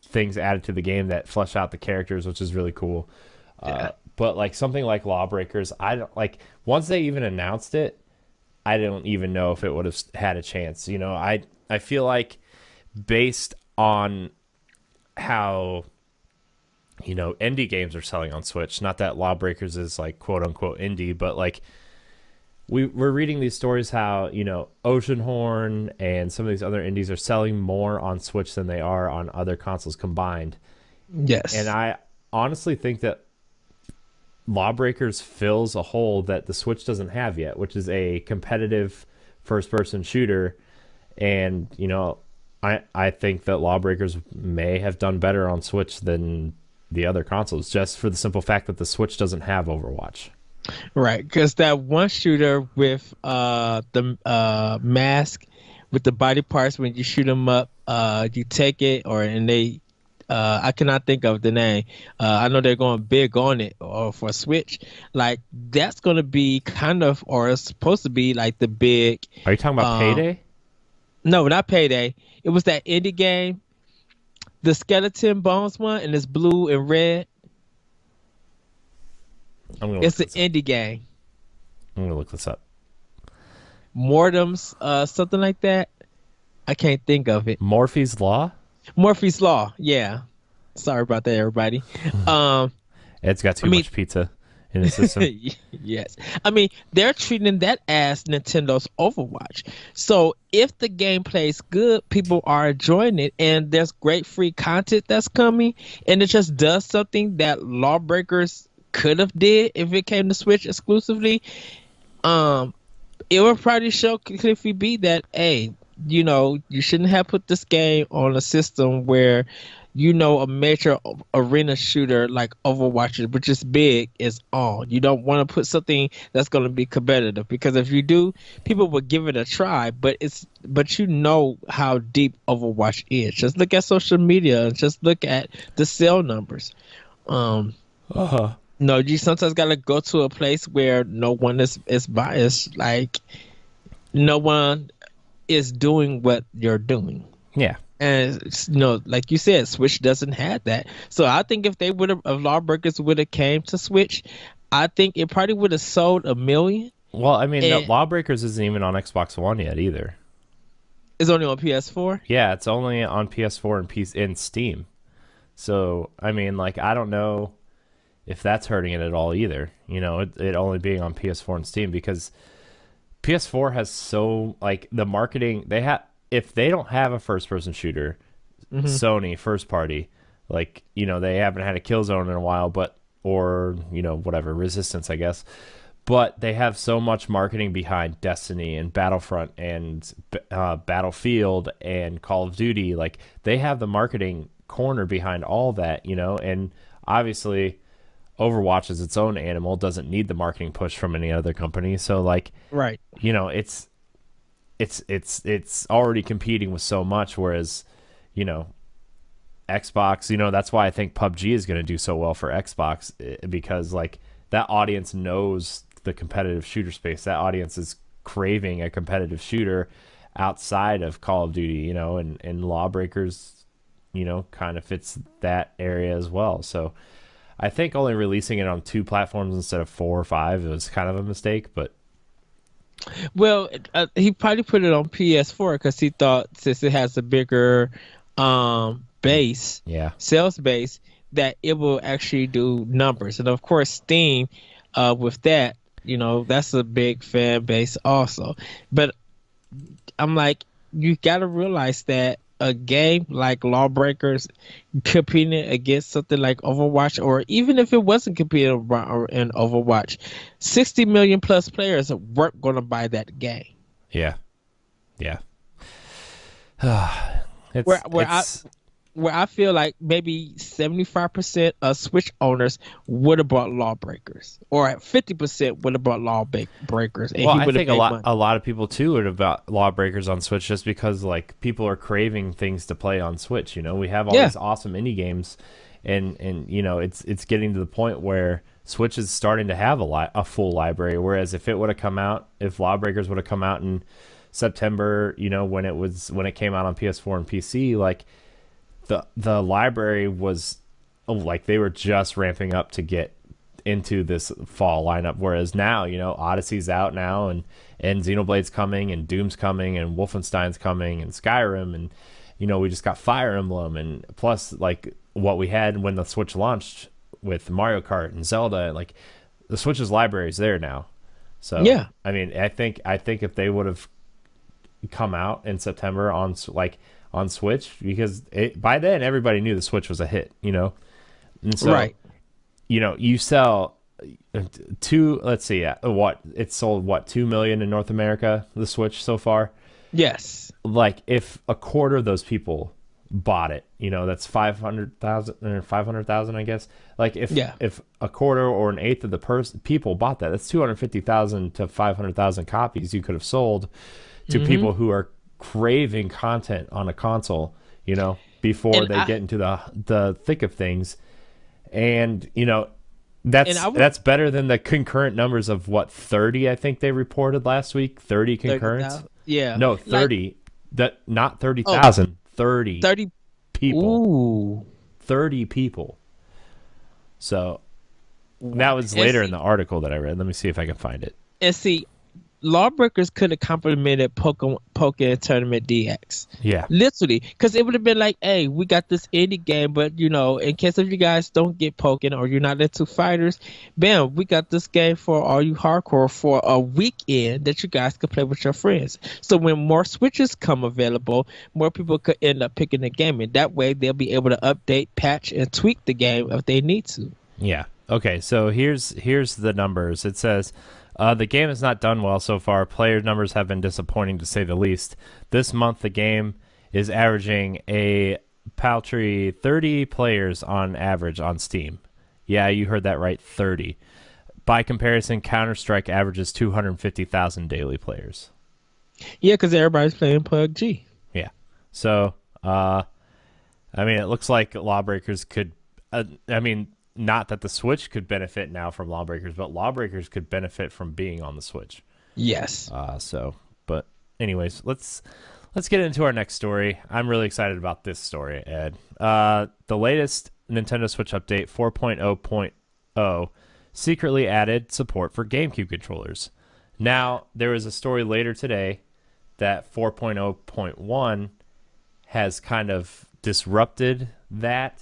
things added to the game that flesh out the characters, which is really cool. Yeah. But like something like Lawbreakers, I don't like. Once they even announced it, I don't even know if it would have had a chance. I feel like, based on how indie games are selling on Switch, not that Lawbreakers is like quote unquote indie, but like we're reading these stories how Oceanhorn and some of these other indies are selling more on Switch than they are on other consoles combined. Yes. And I honestly think that Lawbreakers fills a hole that the Switch doesn't have yet, which is a competitive first-person shooter. And I think that Lawbreakers may have done better on Switch than the other consoles, just for the simple fact that the Switch doesn't have Overwatch. Right, because that one shooter with the mask with the body parts, when you shoot them up, you take it, and they I cannot think of the name. I know they're going big on it, or for Switch. Like, that's going to be kind of, or it's supposed to be like the big. Are you talking about Payday? No, not Payday. It was that indie game, the Skeleton Bones one, and it's blue and red. It's an indie game. I'm gonna look this up. Mortem's something like that. I can't think of it. Morphe's Law? Morphe's Law, yeah. Sorry about that, everybody. Um, Ed's got I too mean, much pizza in his system. yes. I mean, they're treating that as Nintendo's Overwatch. So if the game plays good, people are enjoying it, and there's great free content that's coming, and it just does something that Lawbreakers could have did if it came to Switch exclusively. Um, it would probably show Cliffy B that, hey, you shouldn't have put this game on a system where, a major arena shooter like Overwatch, which is big, is on. You don't want to put something that's going to be competitive, because if you do, people will give it a try. But you know how deep Overwatch is. Just look at social media. Just look at the sale numbers. Um, Uh-huh. no, you sometimes gotta go to a place where no one is biased. Like, no one is doing what you're doing. Yeah. And like you said, Switch doesn't have that. So I think if Lawbreakers would have came to Switch, I think it probably would have sold 1 million. Well, I mean, no, And Lawbreakers isn't even on Xbox One yet either. it's only on PS4. Yeah, it's only on PS4 and Steam. So, I mean, like, I don't know if that's hurting it at all either. It only being on PS4 and Steam, because PS4 has like, the marketing they have. If they don't have a first-person shooter, Sony first party, like, they haven't had a Killzone in a while, or whatever, Resistance, I guess. But they have so much marketing behind Destiny and Battlefront and Battlefield and Call of Duty. Like, they have the marketing corner behind all that, and obviously Overwatch is its own animal, doesn't need the marketing push from any other company. So, like, Right. it's already competing with so much, whereas Xbox, that's why I think PUBG is going to do so well for Xbox, because, like, that audience knows the competitive shooter space. That audience is craving a competitive shooter outside of Call of Duty, and Lawbreakers, kind of fits that area as well. So I think only releasing it on 2 platforms instead of 4 or 5 was kind of a mistake, but Well, he probably put it on PS4 because he thought, since it has a bigger base, yeah. sales base, that it will actually do numbers. And of course, Steam, with that, that's a big fan base also. But I'm like, you got to realize that a game like Lawbreakers competing against something like Overwatch, or even if it wasn't competing in Overwatch, 60 million plus players weren't going to buy that game. Yeah. Yeah. Where I feel like maybe 75% of Switch owners would have bought Lawbreakers, or 50% would have bought Lawbreakers. And Well, he I would have think made money. a lot of people too would have bought Lawbreakers on Switch, just because, like, people are craving things to play on Switch. We have all Yeah. these awesome indie games, and it's getting to the point where Switch is starting to have a full library. Whereas if Lawbreakers would have come out in September, when it came out on PS4 and PC, like, the library was, like, they were just ramping up to get into this fall lineup, whereas now, Odyssey's out now, and Xenoblade's coming, and Doom's coming, and Wolfenstein's coming, and Skyrim, and we just got Fire Emblem, and plus, like, what we had when the Switch launched with Mario Kart and Zelda, and, like, the Switch's library is there now. So Yeah. I mean, I think if they would have come out in September on Switch, because by then everybody knew the Switch was a hit, and so Right. you sell let's see, it sold 2 million in North America, the Switch, so far. Yes. Like, if a quarter of those people bought it, that's 500,000 or 500,000, I guess. Like, if a quarter or an eighth of the people bought that, that's 250,000 to 500,000 copies you could have sold to people who are craving content on a console, before they get into the thick of things. And that's better than the concurrent numbers of 30, I think they reported last week. 30 concurrents. 30,000. Yeah. No, 30. Not 30,000. 30 30 people. Ooh. 30 people. So that was later in the article that I read. Let me see if I can find it. And see, Lawbreakers could have complemented Pokemon Tournament DX. Yeah. Literally, because it would have been like, hey, we got this indie game, but in case if you guys don't get Pokemon or you're not into fighters, bam, we got this game for all you hardcore for a weekend that you guys could play with your friends. So when more Switches come available, more people could end up picking the game, and that way they'll be able to update, patch, and tweak the game if they need to. Yeah. Okay, so here's the numbers. It says the game has not done well so far. Player numbers have been disappointing to say the least. This month, the game is averaging a paltry 30 players on average on Steam. Yeah, you heard that right, 30. By comparison, Counter-Strike averages 250,000 daily players. Yeah, because everybody's playing PUBG. Yeah. So, I mean, it looks like Lawbreakers could, not that the Switch could benefit now from Lawbreakers, but Lawbreakers could benefit from being on the Switch. Yes. But anyways, let's get into our next story. I'm really excited about this story, Ed. The latest Nintendo Switch update 4.0.0 secretly added support for GameCube controllers. Now, there was a story later today that 4.0.1 has kind of disrupted that.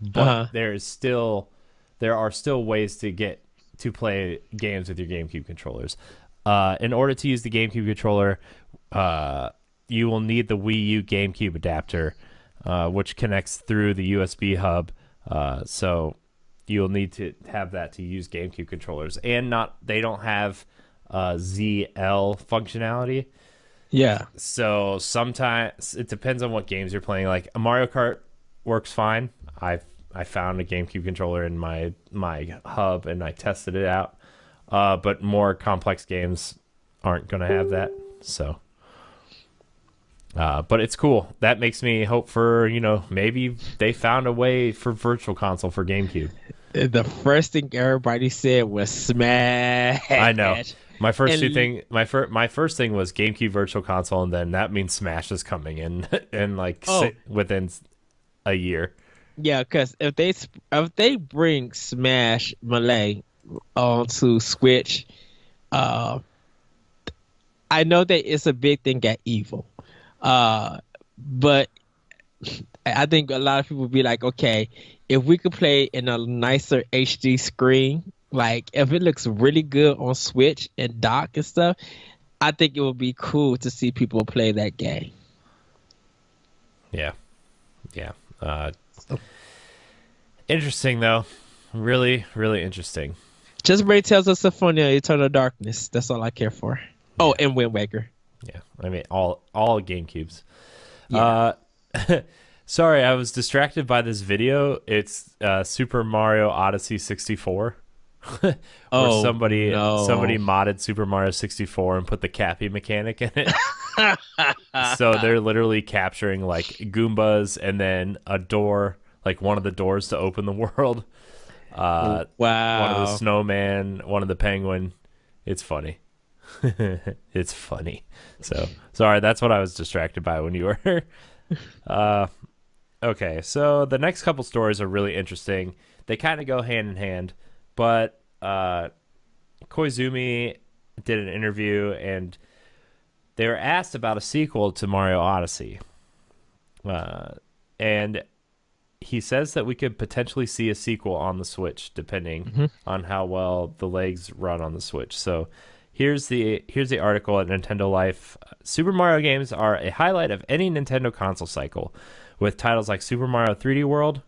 But there are still ways to get to play games with your GameCube controllers. In order to use the GameCube controller, you will need the Wii U GameCube adapter, which connects through the USB hub. So you'll need to have that to use GameCube controllers, and they don't have ZL functionality. Yeah. So sometimes it depends on what games you're playing. Like Mario Kart works fine. I found a GameCube controller in my hub and I tested it out. But more complex games aren't going to have that. So, but it's cool. That makes me hope for, maybe they found a way for Virtual Console for GameCube. The first thing everybody said was Smash. I know. My first thing was GameCube Virtual Console, and then that means Smash is coming in within a year. Yeah, because if they bring Smash Melee onto Switch, I know that it's a big thing at Evil, but I think a lot of people would be like, okay, if we could play in a nicer HD screen, like if it looks really good on Switch and dock and stuff, I think it would be cool to see people play that game. Yeah. Interesting, though. Really, really interesting. Just Ray tells us Symphonia Eternal Darkness. That's all I care for. Yeah. Oh, and Wind Waker. Yeah, I mean, all GameCubes. Yeah. Sorry, I was distracted by this video. It's Super Mario Odyssey 64. Where somebody modded Super Mario 64 and put the Cappy mechanic in it. So they're literally capturing like Goombas and then a door, like one of the doors to open the world. Wow. One of the snowman, one of the penguin. It's funny. It's funny. So sorry, that's what I was distracted by when you were. Okay, so the next couple stories are really interesting. They kind of go hand in hand, but Koizumi did an interview and they were asked about a sequel to Mario Odyssey. And he says that we could potentially see a sequel on the Switch, depending on how well the legs run on the Switch. So here's the article at Nintendo Life. Super Mario games are a highlight of any Nintendo console cycle, with titles like Super Mario 3D World,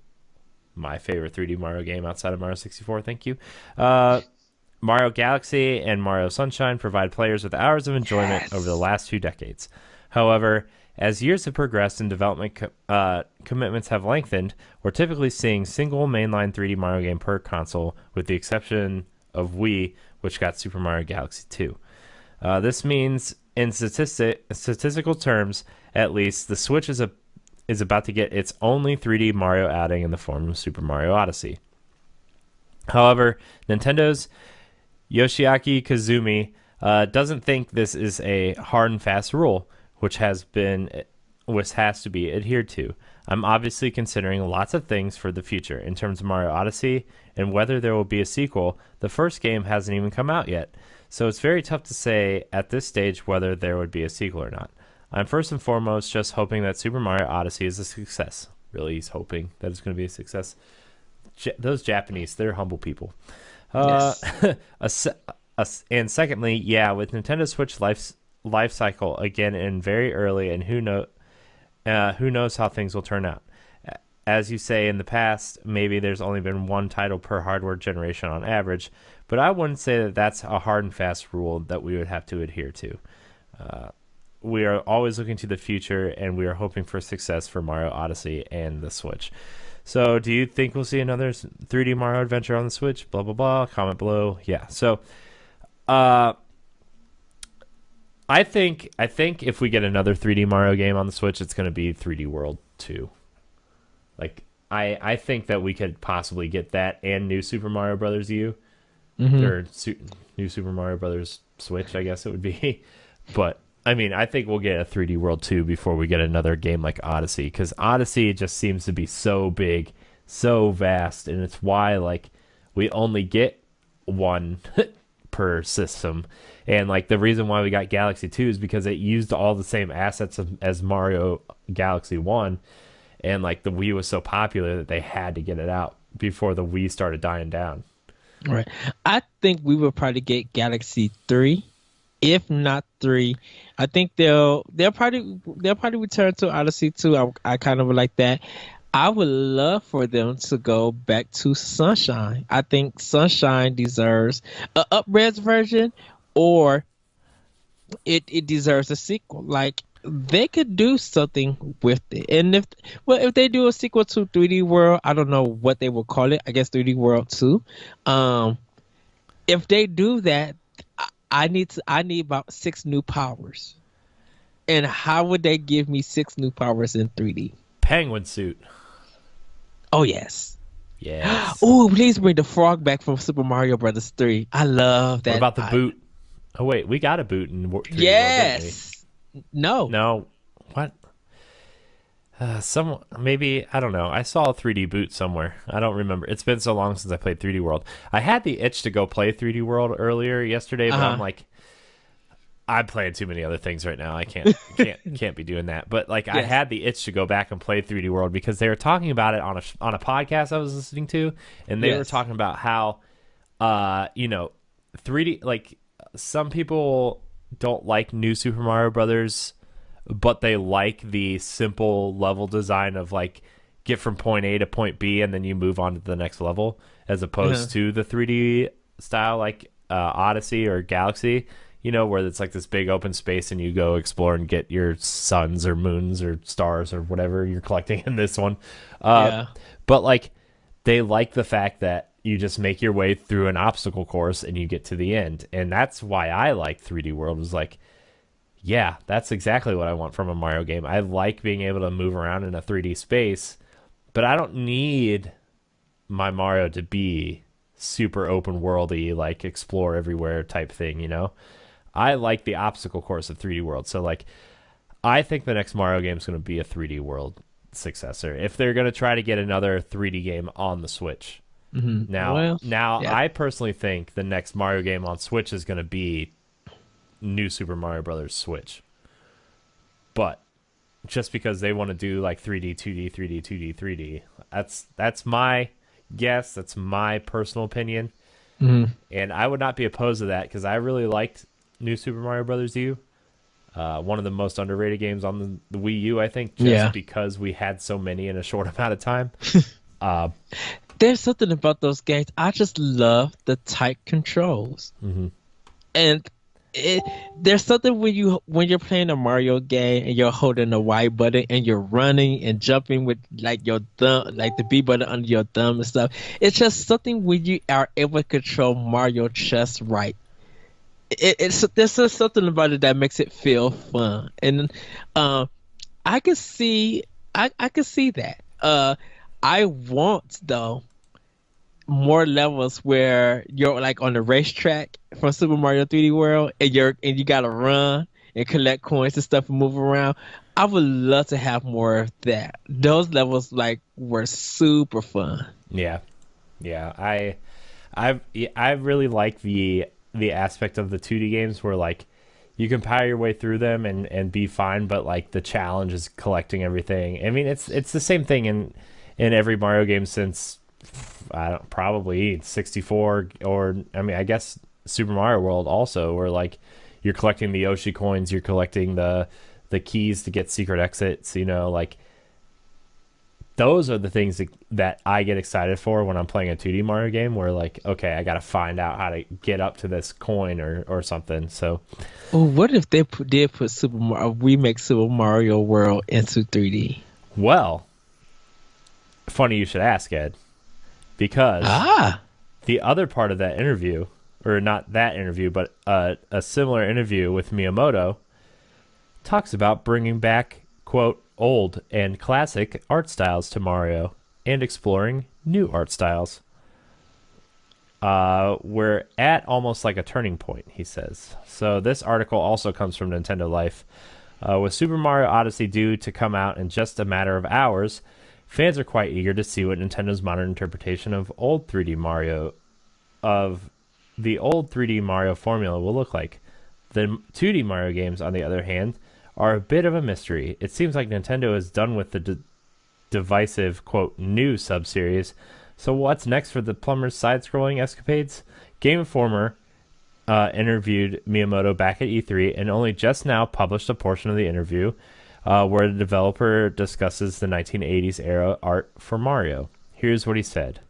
my favorite 3D Mario game outside of Mario 64, thank you. Mario Galaxy and Mario Sunshine provide players with hours of enjoyment over the last 2 decades. However, as years have progressed and development commitments have lengthened, we're typically seeing single mainline 3D Mario game per console, with the exception of Wii, which got Super Mario Galaxy 2. This means, in statistical terms, at least, the Switch is about to get its only 3D Mario outing in the form of Super Mario Odyssey. However, Nintendo's Yoshiaki Kazumi doesn't think this is a hard and fast rule, which has to be adhered to. I'm obviously considering lots of things for the future in terms of Mario Odyssey and whether there will be a sequel. The first game hasn't even come out yet, so it's very tough to say at this stage whether there would be a sequel or not. I'm first and foremost just hoping that Super Mario Odyssey is a success. Really, he's hoping that it's going to be a success. Those Japanese, they're humble people. Yes. And secondly, yeah, with Nintendo Switch life cycle again and very early, and who knows how things will turn out. As you say, in the past, maybe there's only been one title per hardware generation on average, but I wouldn't say that that's a hard and fast rule that we would have to adhere to. We are always looking to the future, and we are hoping for success for Mario Odyssey and the Switch. So, do you think we'll see another 3D Mario adventure on the Switch? Blah, blah, blah. Comment below. Yeah. So, I think if we get another 3D Mario game on the Switch, it's going to be 3D World 2. Like, I think that we could possibly get that and New Super Mario Brothers U. Or New Super Mario Brothers Switch, I guess it would be. But, I mean, I think we'll get a 3D World 2 before we get another game like Odyssey. Because Odyssey just seems to be so big, so vast. And it's why, like, we only get one per system. And, like, the reason why we got Galaxy 2 is because it used all the same assets as Mario Galaxy 1. And, like, the Wii was so popular that they had to get it out before the Wii started dying down. Right. I think we will probably get Galaxy 3, if not 3. I think they'll probably return to Odyssey 2. I kind of like that. I would love for them to go back to Sunshine. I think Sunshine deserves an up-res version, or it deserves a sequel. Like, they could do something with it. And if they do a sequel to 3D World, I don't know what they will call it. I guess 3D World 2. If they do that, I need about 6 new powers. And how would they give me 6 new powers in 3D? Penguin suit. Oh yes. Yes. Oh, please bring the frog back from Super Mario Brothers 3. I love that. What about the boot? Oh wait, we got a boot in 3D yes. World, No. What? Maybe, I don't know. I saw a 3D boot somewhere. I don't remember. It's been so long since I played 3D World. I had the itch to go play 3D World earlier yesterday, but I'm like, I'm playing too many other things right now. I can't be doing that. But like, yes. I had the itch to go back and play 3D World because they were talking about it on a podcast I was listening to, and they were talking about how, 3D, like, some people don't like New Super Mario Brothers, but they like the simple level design of, like, get from point A to point B and then you move on to the next level, as opposed to the 3D style like Odyssey or Galaxy, where it's like this big open space and you go explore and get your suns or moons or stars or whatever you're collecting in this one. But like, they like the fact that you just make your way through an obstacle course and you get to the end. And that's why I like 3D World. Was like, yeah, that's exactly what I want from a Mario game. I like being able to move around in a 3D space, but I don't need my Mario to be super open worldy, like explore everywhere type thing, I like the obstacle course of 3D World. So like, I think the next Mario game is going to be a 3D World successor if they're going to try to get another 3D game on the Switch. Now, I personally think the next Mario game on Switch is going to be New Super Mario Brothers Switch. But just because they want to do like 3D, 2D, 3D, 2D, 3D, that's my guess. That's my personal opinion. And I would not be opposed to that because I really liked New Super Mario Brothers U. One of the most underrated games on the Wii U, I think, just because we had so many in a short amount of time. There's something about those games. I just love the tight controls. And there's something when you're playing a Mario game and you're holding the Y button and you're running and jumping with like your thumb, like the B button under your thumb and stuff. It's just something when you are able to control Mario just right. There's just something about it that makes it feel fun, and I can see that. I want though more levels where you're like on the racetrack from Super Mario 3D World, and you gotta run and collect coins and stuff and move around. I would love to have more of that. Those levels like were super fun. Yeah. I really like the the aspect of the 2D games where like you can power your way through them and be fine, but like the challenge is collecting everything. I mean, it's the same thing in every Mario game since probably 64, or I mean, I guess Super Mario World also, where like you're collecting the Yoshi coins, you're collecting the keys to get secret exits, you know, like those are the things that I get excited for when I'm playing a 2D Mario game, where like, okay, I got to find out how to get up to this coin or something. So, Oh, what if they did put remake Super Mario World into 3D? well, funny you should ask, Ed, because the other part of that interview, or not that interview, but a similar interview with Miyamoto, talks about bringing back, quote, old and classic art styles to Mario and exploring new art styles. We're at almost like a turning point, he says. So this article also comes from Nintendo Life. With Super Mario Odyssey due to come out in just a matter of hours, fans are quite eager to see what Nintendo's modern interpretation of the old 3D Mario formula will look like. The 2D Mario games, on the other hand, are a bit of a mystery. It seems like Nintendo is done with the divisive, quote, new sub-series. So what's next for the plumber's side-scrolling escapades? Game Informer interviewed Miyamoto back at E3 and only just now published a portion of the interview where the developer discusses the 1980s era art for Mario. Here's what he said.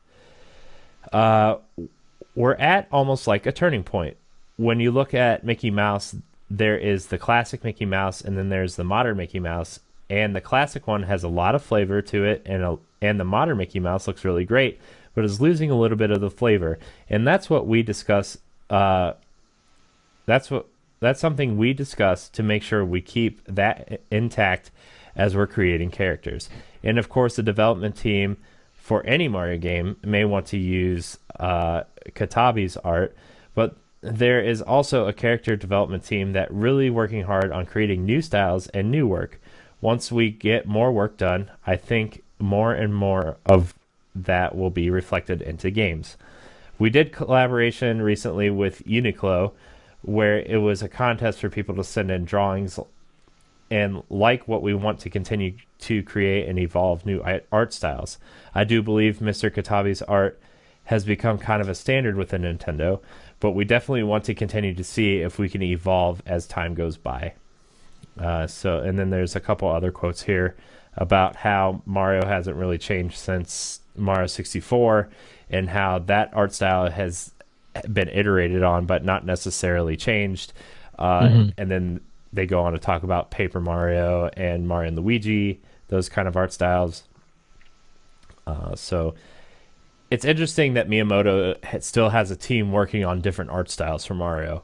We're at almost like a turning point. When you look at Mickey Mouse, there is the classic Mickey Mouse, and then there's the modern Mickey Mouse. And the classic one has a lot of flavor to it, and the modern Mickey Mouse looks really great, but is losing a little bit of the flavor. And that's what we discuss. That's something we discuss to make sure we keep that intact as we're creating characters. And of course, the development team for any Mario game may want to use Katabi's art, but there is also a character development team that really working hard on creating new styles and new work. Once we get more work done, I think more and more of that will be reflected into games. We did collaboration recently with Uniqlo, where it was a contest for people to send in drawings and like what we want to continue to create and evolve new art styles. I do believe Mr. Katabi's art has become kind of a standard within Nintendo, but we definitely want to continue to see if we can evolve as time goes by. And then there's a couple other quotes here about how Mario hasn't really changed since Mario 64, and how that art style has been iterated on, but not necessarily changed. And then they go on to talk about Paper Mario and Mario and Luigi, those kind of art styles. So it's interesting that Miyamoto still has a team working on different art styles for Mario.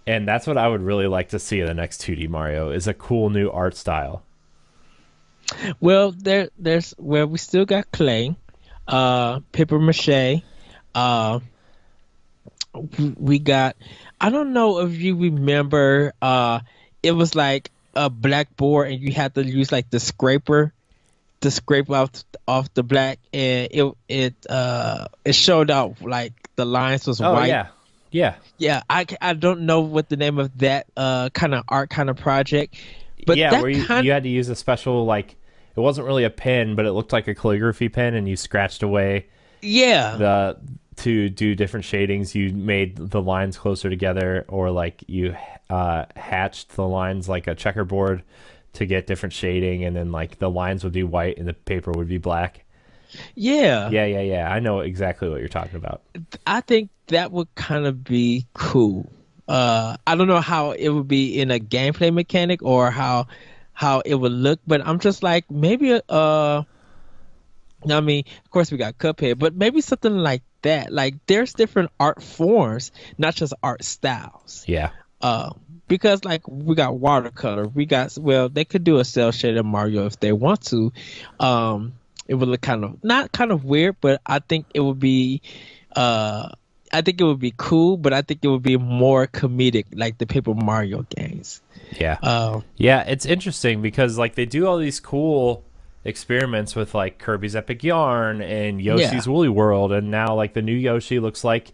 And that's what I would really like to see in the next 2D Mario, is a cool new art style. Well, there's where we still got clay, paper mache. We got, I don't know if you remember, it was like a blackboard and you had to use like the scraper to scrape off the black, and it showed out like the lines was white. Yeah. I don't know what the name of that kind of art kind of project, but yeah, where you had to use a special, like, it wasn't really a pen, but it looked like a calligraphy pen, and you scratched away. Yeah. To do different shadings, you made the lines closer together, or like you hatched the lines like a checkerboard to get different shading, and then like the lines would be white and the paper would be black. Yeah. Yeah. I know exactly what you're talking about. I think that would kind of be cool. I don't know how it would be in a gameplay mechanic or how it would look, but I'm just like, maybe I mean, of course we got Cuphead, but maybe something like that. Like, there's different art forms, not just art styles. Yeah. Because like we got watercolor, they could do a cell shaded Mario if they want to. It would look not kind of weird, but I think it would be cool, but I think it would be more comedic, like the Paper Mario games. Yeah. Yeah, it's interesting because like they do all these cool experiments with like Kirby's Epic Yarn and Yoshi's Woolly World, and now like the new Yoshi looks like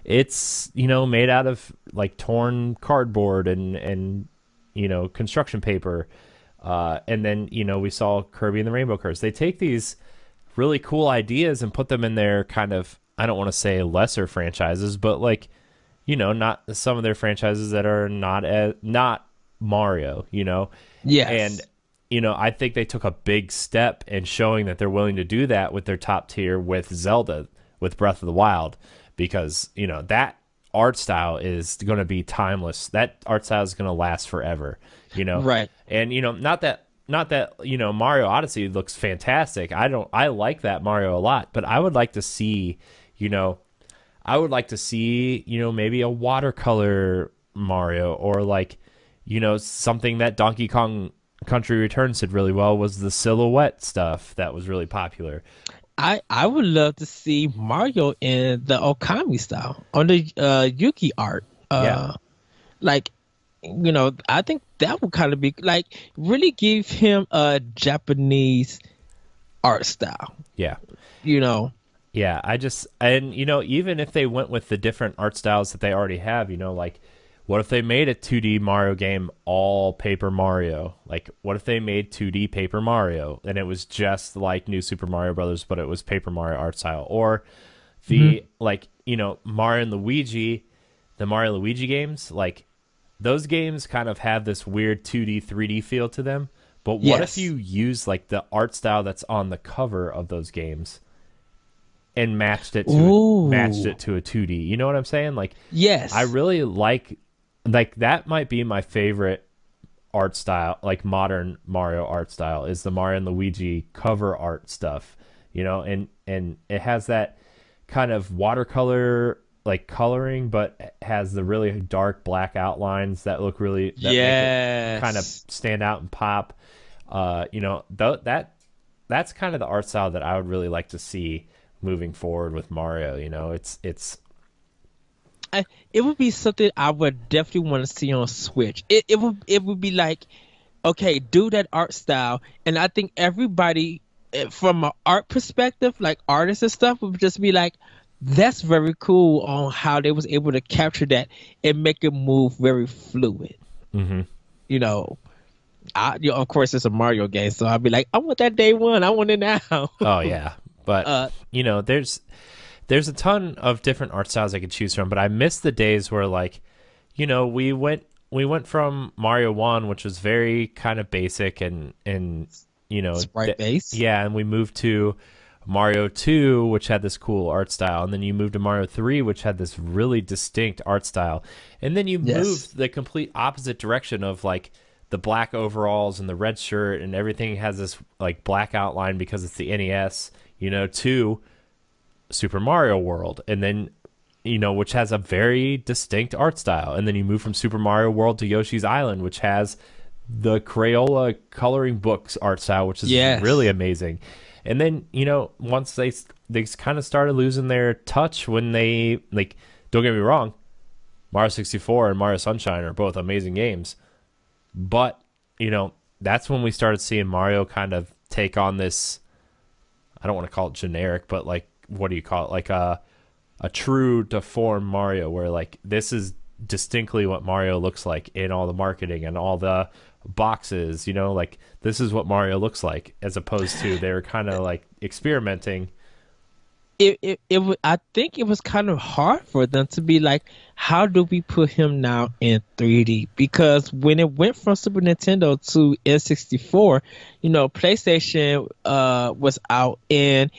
it's made out of like torn cardboard and construction paper. And then we saw Kirby and the Rainbow Curse. They take these really cool ideas and put them in their kind of, I don't want to say lesser franchises, but like not some of their franchises that are not Mario. Yes. And I think they took a big step in showing that they're willing to do that with their top tier with Zelda, with Breath of the Wild, because that art style is going to be timeless. That art style is going to last forever. Right. And not that Mario Odyssey looks fantastic. I like that Mario a lot, but I would like to see maybe a watercolor Mario, or like something that Donkey Kong Country Returns did really well was the silhouette stuff that was really popular. I would love to see Mario in the Okami style on the Yuki art. Like, I think that would kind of be like really give him a Japanese art style. Yeah. Yeah, even if they went with the different art styles that they already have, like what if they made a 2D Mario game all Paper Mario? Like, what if they made 2D Paper Mario and it was just like New Super Mario Brothers, but it was Paper Mario art style? Or the Mario and Luigi, the Mario Luigi games, like those games kind of have this weird 2D, 3D feel to them. But what if you use like the art style that's on the cover of those games and matched it to a 2D? You know what I'm saying? Like, yes, I really like that might be my favorite art style, like modern Mario art style, is the Mario and Luigi cover art stuff, and it has that kind of watercolor like coloring, but has the really dark black outlines that look really make it kind of stand out and pop. That's kind of the art style that I would really like to see moving forward with Mario. It would be something I would definitely want to see on Switch. It would be like, okay, do that art style, and I think everybody from an art perspective, like artists and stuff, would just be like, that's very cool on how they was able to capture that and make it move very fluid. Mm-hmm. Of course it's a Mario game, so I'd be like, I want that day one. I want it now. Oh yeah, but there's a ton of different art styles I could choose from, but I miss the days where like, we went from Mario 1, which was very kind of basic and sprite based. Yeah, and we moved to Mario 2, which had this cool art style, and then you moved to Mario 3, which had this really distinct art style, and then you moved the complete opposite direction of like the black overalls and the red shirt and everything has this like black outline because it's the NES, to Super Mario World, and then which has a very distinct art style, and then you move from Super Mario World to Yoshi's Island, which has the Crayola coloring books art style, which is really amazing. And then once they kind of started losing their touch when they, like, don't get me wrong, Mario 64 and Mario Sunshine are both amazing games, but that's when we started seeing Mario kind of take on this, I don't want to call it generic, but like, what do you call it? Like a true to form Mario, where like this is distinctly what Mario looks like in all the marketing and all the boxes, like this is what Mario looks like, as opposed to they were kind of like experimenting. I think it was kind of hard for them to be like, how do we put him now in 3D? Because when it went from Super Nintendo to N64, PlayStation was out and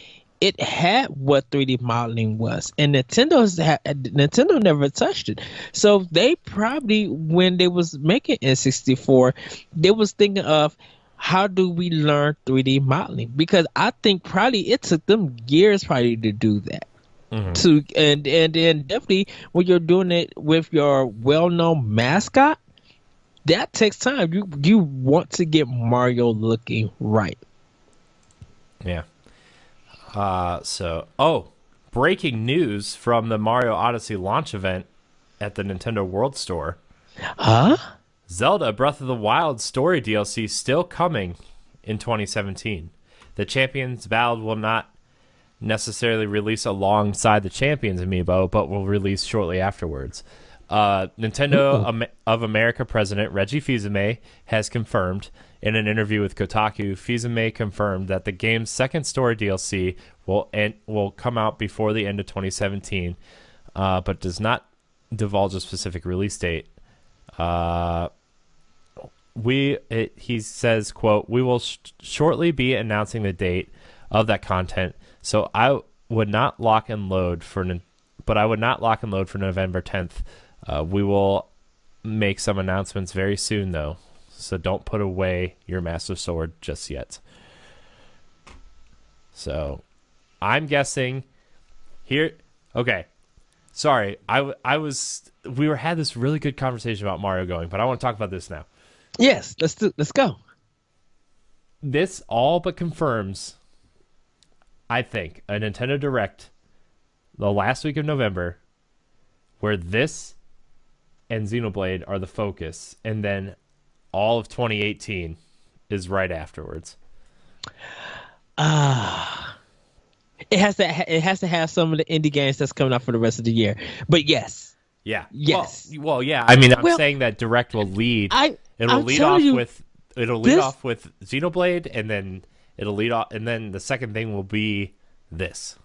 it had what 3D modeling was, and Nintendo never touched it. So they probably, when they was making N64, they was thinking of, how do we learn 3D modeling? Because I think probably it took them years probably to do that. Mm-hmm. And then definitely when you're doing it with your well-known mascot, that takes time. You want to get Mario looking right. Yeah. Breaking news from the Mario Odyssey launch event at the Nintendo World Store. Huh? Zelda Breath of the Wild story DLC still coming in 2017. The Champions Ballad will not necessarily release alongside the Champions amiibo, but will release shortly afterwards. Nintendo of America president Reggie Fils-Aimé has confirmed in an interview with Kotaku. Fils-Aimé confirmed that the game's second story DLC will come out before the end of 2017, but does not divulge a specific release date. He says, quote, "We will shortly be announcing the date of that content, so I would not lock and load for November 10th. We will make some announcements very soon, though, so don't put away your Master Sword just yet." So, I'm guessing here. Okay, sorry, we had this really good conversation about Mario going, but I want to talk about this now. Yes, let's go. This all but confirms, I think, a Nintendo Direct the last week of November, where this and Xenoblade are the focus, and then all of 2018 is right afterwards. It has to have some of the indie games that's coming out for the rest of the year. But yes. Yeah. Yes. Well, yeah. I mean, I'm saying that Direct will lead. It'll lead off with Xenoblade, and then it'll lead off, and then the second thing will be this.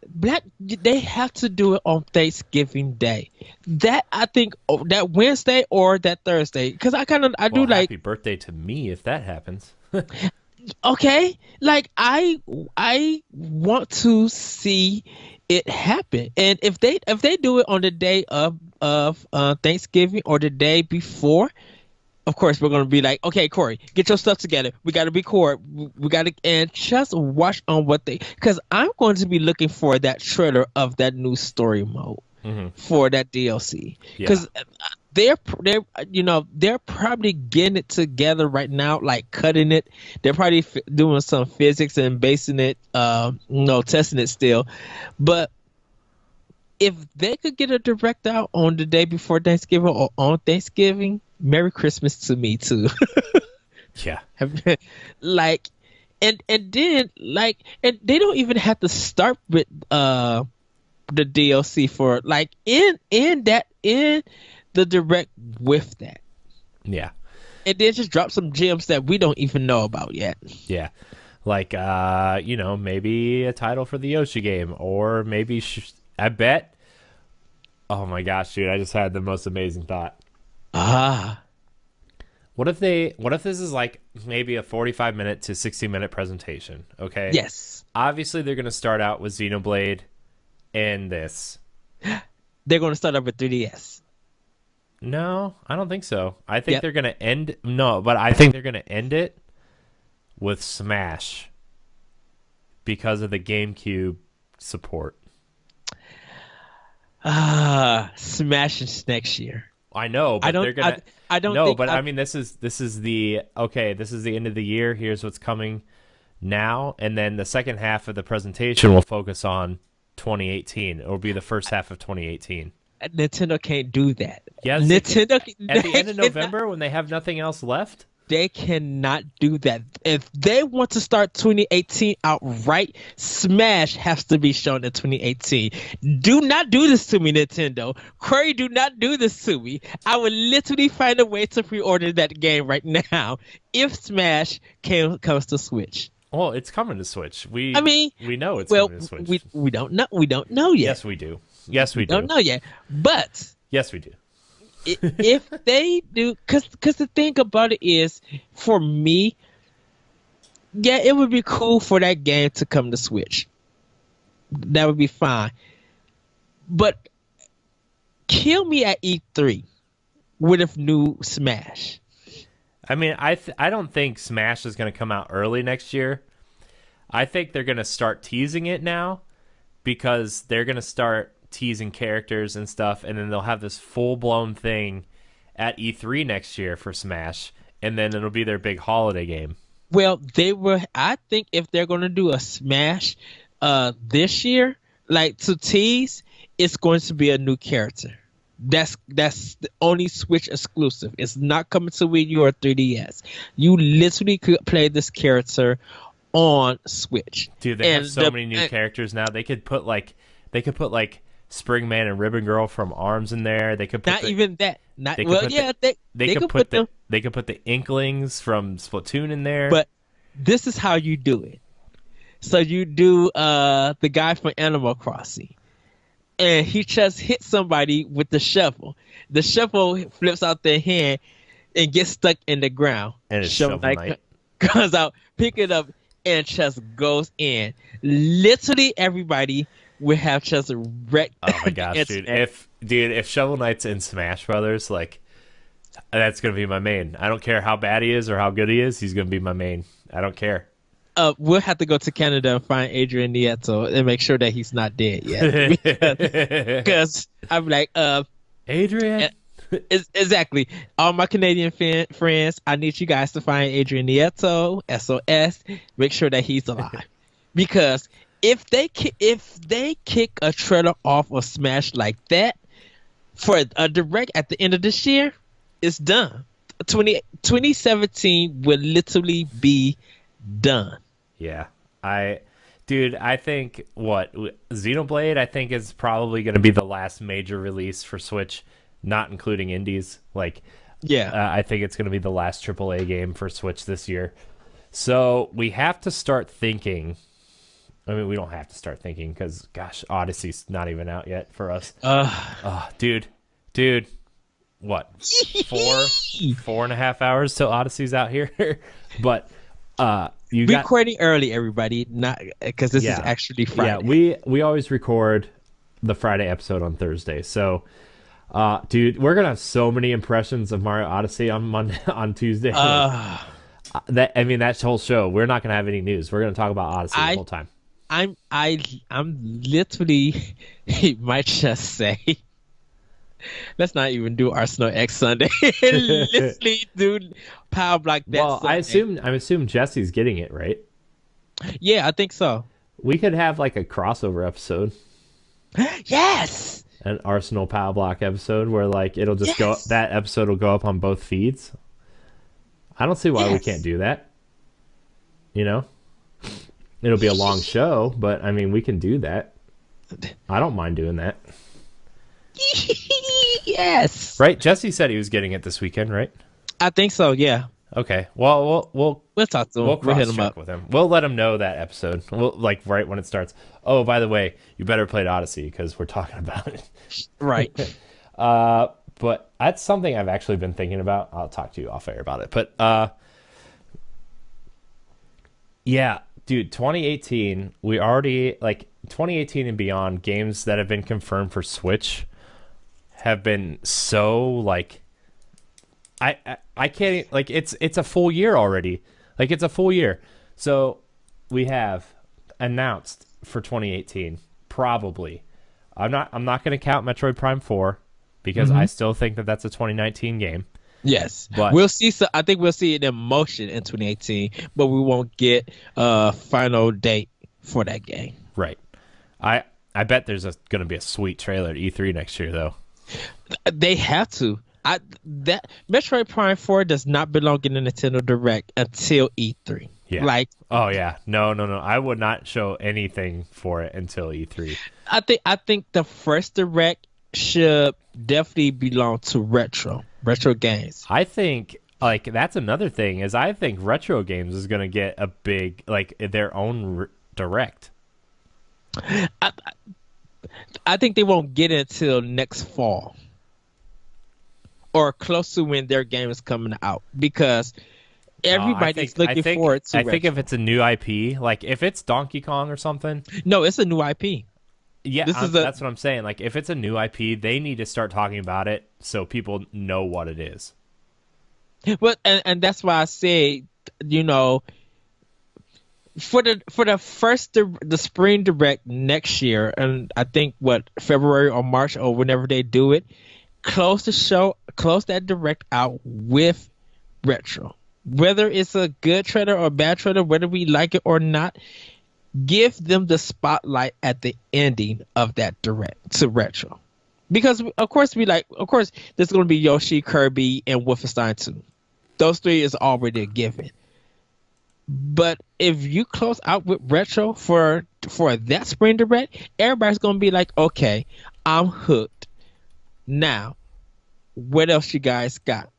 They have to do it on Thanksgiving Day. That I think that Wednesday or that Thursday, because Happy birthday to me if that happens. Okay, like I want to see it happen, and if they do it on the day of Thanksgiving or the day before, of course we're gonna be like, okay, Corey, get your stuff together. We got to record. We got to and just watch on what because I'm going to be looking for that trailer of that new story mode for that DLC because. They're probably getting it together right now, like cutting it. They're probably doing some physics and basing it, testing it still. But if they could get a direct out on the day before Thanksgiving or on Thanksgiving, Merry Christmas to me too. Yeah. Like, and then and they don't even have to start with the DLC for like in the direct with that. Yeah. And then just drop some gems that we don't even know about yet. Yeah. Like, maybe a title for the Yoshi game, or maybe, I bet. Oh my gosh, dude, I just had the most amazing thought. What if this is like maybe a 45-minute to 60-minute presentation, okay? Yes. Obviously, they're going to start out with Xenoblade and this. They're going to start out with 3DS. No, I don't think so. I think they're going to end... No, but I think they're going to end it with Smash because of the GameCube support. Smash is next year. I know, but they're going to... I don't know, but I mean, this is the... Okay, this is the end of the year. Here's what's coming now. And then the second half of the presentation will focus on 2018. It will be the first half of 2018. Nintendo can't do that. Yes, Nintendo at the end of November when they have nothing else left. They cannot do that. If they want to start 2018 outright, Smash has to be shown in 2018. Do not do this to me, Nintendo. Query, do not do this to me. I would literally find a way to pre-order that game right now if Smash comes to Switch. Well, it's coming to Switch. We know it's coming to Switch. We don't know. We don't know yet. Yes, we do. Yes, we do. Don't know yet, but yes, we do. If they do, because the thing about it is, for me, yeah, it would be cool for that game to come to Switch. That would be fine. But kill me at E3 with a new Smash. I mean, I don't think Smash is going to come out early next year. I think they're going to start teasing it now because they're going to start teasing characters and stuff, and then they'll have this full-blown thing at E3 next year for Smash, and then it'll be their big holiday game. Well, I think if they're going to do a Smash this year, like to tease, it's going to be a new character. That's the only Switch exclusive. It's not coming to Wii U or 3DS. You literally could play this character on Switch. Dude, they have so many new characters now. They could put like Springman and Ribbon Girl from ARMS in there. They could put they could put the Inklings from Splatoon in there. But this is how you do it. So you do the guy from Animal Crossing, and he just hits somebody with the shovel. The shovel flips out their hand and gets stuck in the ground. And it's Shovel Knight comes out, pick it up, and just goes in. Literally everybody will have just wrecked. Oh my gosh, dude! If Shovel Knight's in Smash Brothers, like, that's gonna be my main. I don't care how bad he is or how good he is. He's gonna be my main. I don't care. We'll have to go to Canada and find Adrian Nieto and make sure that he's not dead yet. Because I'm like, Adrian. Exactly. All my Canadian friends, I need you guys to find Adrian Nieto, SOS. Make sure that he's alive. Because if they kick a trailer off of Smash like that for a direct at the end of this year, it's done. 2017 will literally be done. Yeah. I think Xenoblade, I think, is probably going to be the last major release for Switch, not including indies. Like, yeah, I think it's going to be the last AAA game for Switch this year. So we have to start thinking. I mean, we don't have to start thinking because, gosh, Odyssey's not even out yet for us. Dude, what? 4.5 hours till Odyssey's out here. But recording early, everybody, not because this is actually Friday. Yeah, we always record the Friday episode on Thursday. So, dude, we're gonna have so many impressions of Mario Odyssey on Tuesday. That whole show, we're not gonna have any news. We're gonna talk about Odyssey the whole time. I'm literally might just say, let's not even do Arsenal X Sunday. Let's do Pow Block that Sunday. I assume Jesse's getting it, right? Yeah, I think so. We could have like a crossover episode. Yes. An Arsenal Pow Block episode where like it'll just go. That episode will go up on both feeds. I don't see why we can't do that. You know, it'll be a long show, but I mean we can do that. I don't mind doing that. Yes. Right? Jesse said he was getting it this weekend, right? I think so, yeah. Okay. Well, we'll talk to him. We'll hit him up with him. We'll let him know that episode. We'll, like, right when it starts. Oh, by the way, you better play Odyssey because we're talking about it. Right. But that's something I've actually been thinking about. I'll talk to you off air about it. But yeah, dude, 2018, we already, like, 2018 and beyond, games that have been confirmed for Switch have been so, like, I can't, like, it's a full year already. Like, it's a full year. So we have announced for 2018, probably. I'm not going to count Metroid Prime 4 because I still think that that's a 2019 game. Yes, but we'll see. So I think we'll see it in motion in 2018, but we won't get a final date for that game. Right. I bet there's going to be a sweet trailer at E3 next year, though. They have to. That Metroid Prime 4 does not belong in the Nintendo Direct until E3. Yeah. Like, oh yeah, no. I would not show anything for it until E3. I think the first Direct should definitely belong to retro games. I think, like, that's another thing is I think retro games is going to get a big, like, their own Direct. I think they won't get it until next fall or close to when their game is coming out because everybody's looking forward to it. I think if it's a new IP, like if it's Donkey Kong or something. No, it's a new IP. Yeah, that's what I'm saying. Like if it's a new IP, they need to start talking about it so people know what it is. Well, and that's why I say, you know, for the first the spring Direct next year, and I think February or March or whenever they do it, close that Direct out with retro. Whether it's a good trailer or a bad trailer, whether we like it or not, give them the spotlight at the ending of that Direct to retro. Because of course there's going to be Yoshi, Kirby, and Wolfenstein 2. Those three is already a given. But if you close out with retro for that spring direct, everybody's gonna be like, okay, I'm hooked. Now, what else you guys got?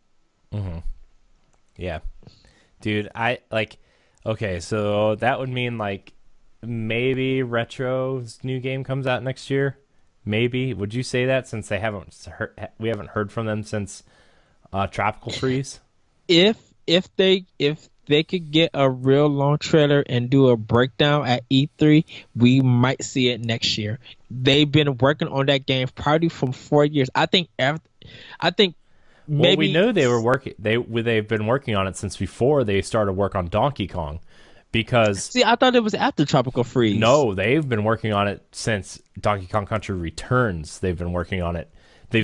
Mm-hmm. Yeah, dude, I like. Okay, so that would mean like maybe Retro's new game comes out next year. Maybe would you say that since we haven't heard from them since Tropical Freeze? If they could get a real long trailer and do a breakdown at E3, we might see it next year. They've been working on that game probably for 4 years. I think maybe. Well, we know they were working. They've been working on it since before they started work on Donkey Kong, because See, I thought it was after Tropical Freeze. no, they've been working on it since Donkey Kong Country Returns. They've been working on it. They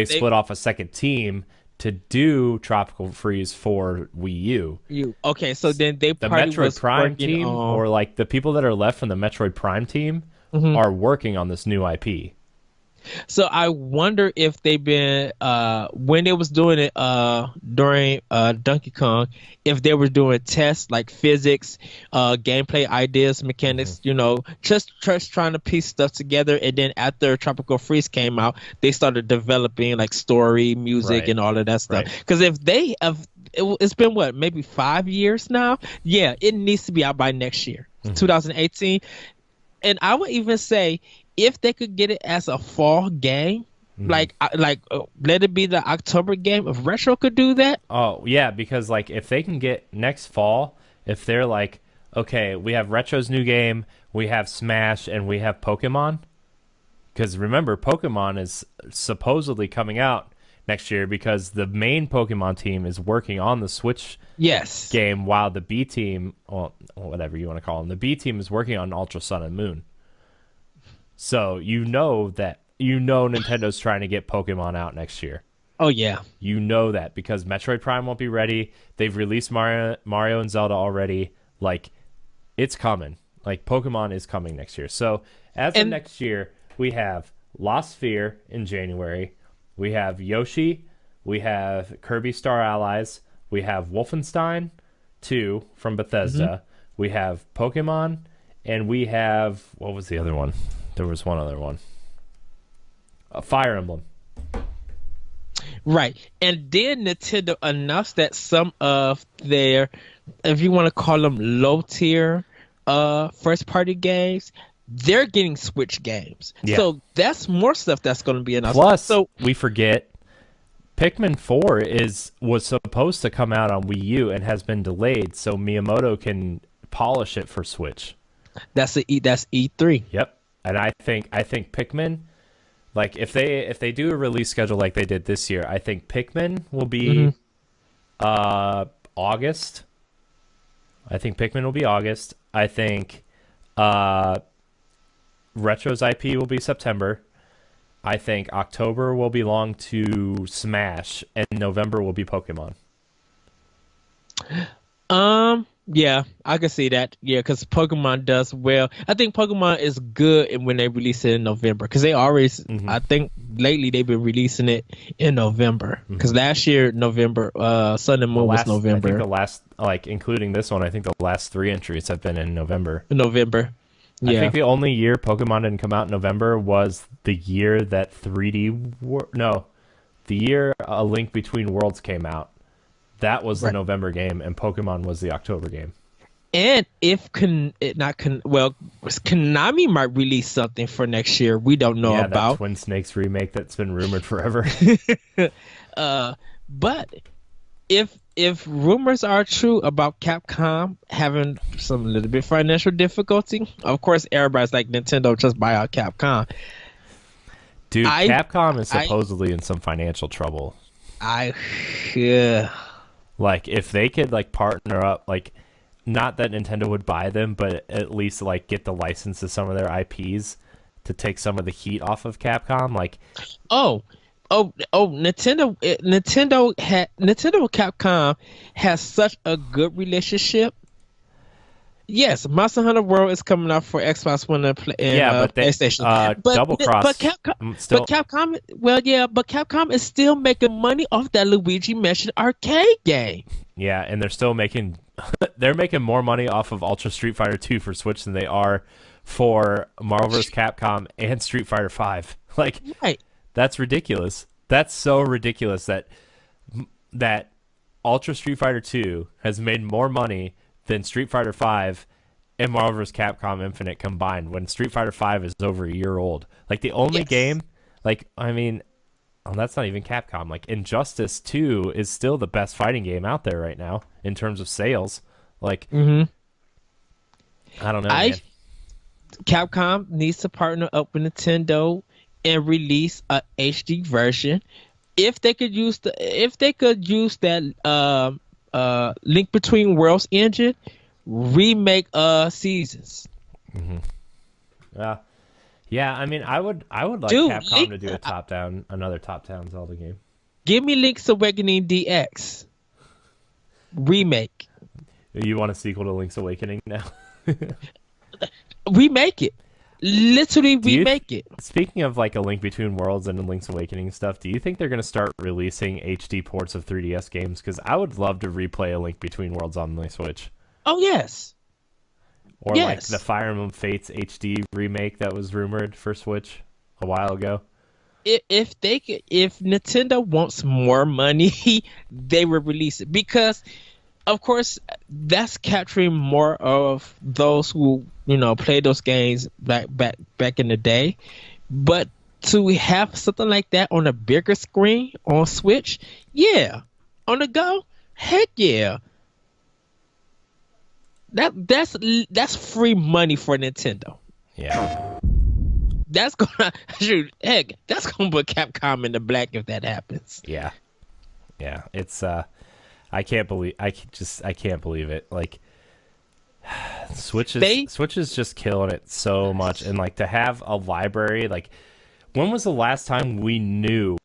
split off a second team to do Tropical Freeze for Wii U. Okay, so then they The probably Metroid was Prime working team, on- or like the people that are left from the Metroid Prime team, are working on this new IP. So I wonder if they've been when they was doing it during Donkey Kong, if they were doing tests like physics, gameplay ideas, mechanics, just trying to piece stuff together. And then after Tropical Freeze came out, they started developing like story, music, Right. and all of that stuff. Right. Because if they have, it's been what, maybe 5 years now. Yeah, it needs to be out by next year, 2018. And I would even say if they could get it as a fall game, let it be the October game. If Retro could do that, Oh, yeah, because like if they can get next fall, if they're like, okay, we have Retro's new game, we have Smash, and we have Pokemon. Because remember, Pokemon is supposedly coming out next year because the main Pokemon team is working on the Switch yes. game, while the B team, well, whatever you want to call them, the B team is working on Ultra Sun and Moon. So Nintendo's trying to get Pokemon out next year. Oh yeah. You know that because Metroid Prime won't be ready. They've released Mario and Zelda already. Like, it's coming. Like, Pokemon is coming next year. So as of next year, we have Lost Sphere in January. We have Yoshi. We have Kirby Star Allies. We have Wolfenstein 2 from Bethesda. We have Pokemon. And we have... What was the other one? There was one other one. Fire Emblem. Right. And then Nintendo announced that some of their, if you want to call them low tier first party games, they're getting Switch games. Yeah. So that's more stuff that's going to be announced. Plus, so we forget Pikmin 4 was supposed to come out on Wii U and has been delayed so Miyamoto can polish it for Switch. that's E3. Yep. And I think Pikmin, like if they do a release schedule like they did this year, I think Pikmin will be August. I think Pikmin will be August. I think Retro's IP will be September. I think October will belong to Smash, and November will be Pokemon. Yeah, I can see that. Yeah, because Pokemon does well. I think Pokemon is good when they release it in November. Because they always, I think lately they've been releasing it in November. Because last year, November, Sun and Moon was November. I think the last, like including this one, I think the last 3 entries have been in November. November. Yeah. I think the only year Pokemon didn't come out in November was the year that the year A Link Between Worlds came out. That was the November game, and Pokemon was the October game. And if Konami might release something for next year, we don't know That about. Twin Snakes remake that's been rumored forever. But if rumors are true about Capcom having some little bit financial difficulty, of course everybody's like, Nintendo, just buy out Capcom. Dude, Capcom is supposedly in some financial trouble. Like, if they could, like, partner up, like, not that Nintendo would buy them, but at least, like, get the license to some of their IPs to take some of the heat off of Capcom, like... Nintendo and Capcom has such a good relationship. Yes, Monster Hunter World is coming out for Xbox One and Yeah, but they PlayStation. But Double but Cross Capcom, still. well, yeah, but Capcom is still making money off that Luigi Mansion arcade game. Yeah, and they're still making they're making more money off of Ultra Street Fighter 2 for Switch than they are for Marvel vs. Capcom and Street Fighter 5. Like Right. that's ridiculous. That's so ridiculous that Ultra Street Fighter 2 has made more money than Street Fighter 5 and Marvel vs. Capcom Infinite combined when Street Fighter 5 is over a year old. Like the only Yes. game, like I mean, oh, that's not even Capcom. Like Injustice 2 is still the best fighting game out there right now in terms of sales. Like hmm I don't know, I man. Capcom needs to partner up with Nintendo and release a HD version. If they could use that Link Between Worlds engine, remake Seasons. Yeah. Yeah, I mean, I would like Dude, Capcom to do another top-down Zelda game. give me Link's Awakening DX remake. You want a sequel to Link's Awakening now? Remake it. Literally Do you remake it. Speaking of like a Link Between Worlds and a Link's Awakening stuff, do you think they're going to start releasing HD ports of 3DS games? Because I would love to replay a Link Between Worlds on my Switch. Oh yes. Or like Yes. the Fire Emblem Fates HD remake that was rumored for Switch a while ago. If Nintendo wants more money, they will release it because, of course, that's capturing more of those who play those games back in the day. But to have something like that on a bigger screen on Switch, yeah, on the go, heck yeah. That's free money for Nintendo. Yeah. That's gonna shoot. Heck, that's gonna put Capcom in the black if that happens. Yeah. Yeah. It's I can't believe I can't believe it. Like Switch is just killing it so much, and like to have a library. Like, when was the last time we knew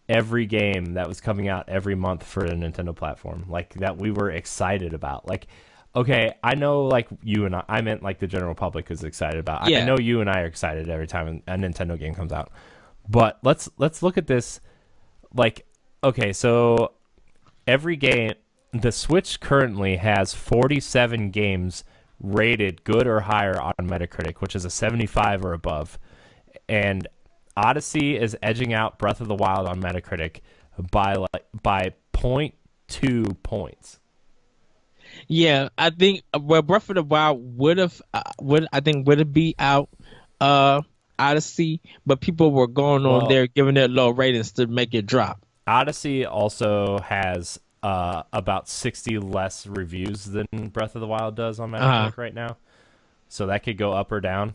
every game that was coming out every month for a Nintendo platform, like that we were excited about? Like, okay, I know like you and I meant like the general public is excited about. Yeah. I know you and I are excited every time a Nintendo game comes out. But let's look at this. Like, okay, so every game, the Switch currently has 47 games rated good or higher on Metacritic, which is a 75 or above. And Odyssey is edging out Breath of the Wild on Metacritic by 0.2 points. Yeah, I think Breath of the Wild would have be out Odyssey, but people were going on there giving it low ratings to make it drop. Odyssey also has about 60 less reviews than Breath of the Wild does on Metacritic right now, so that could go up or down.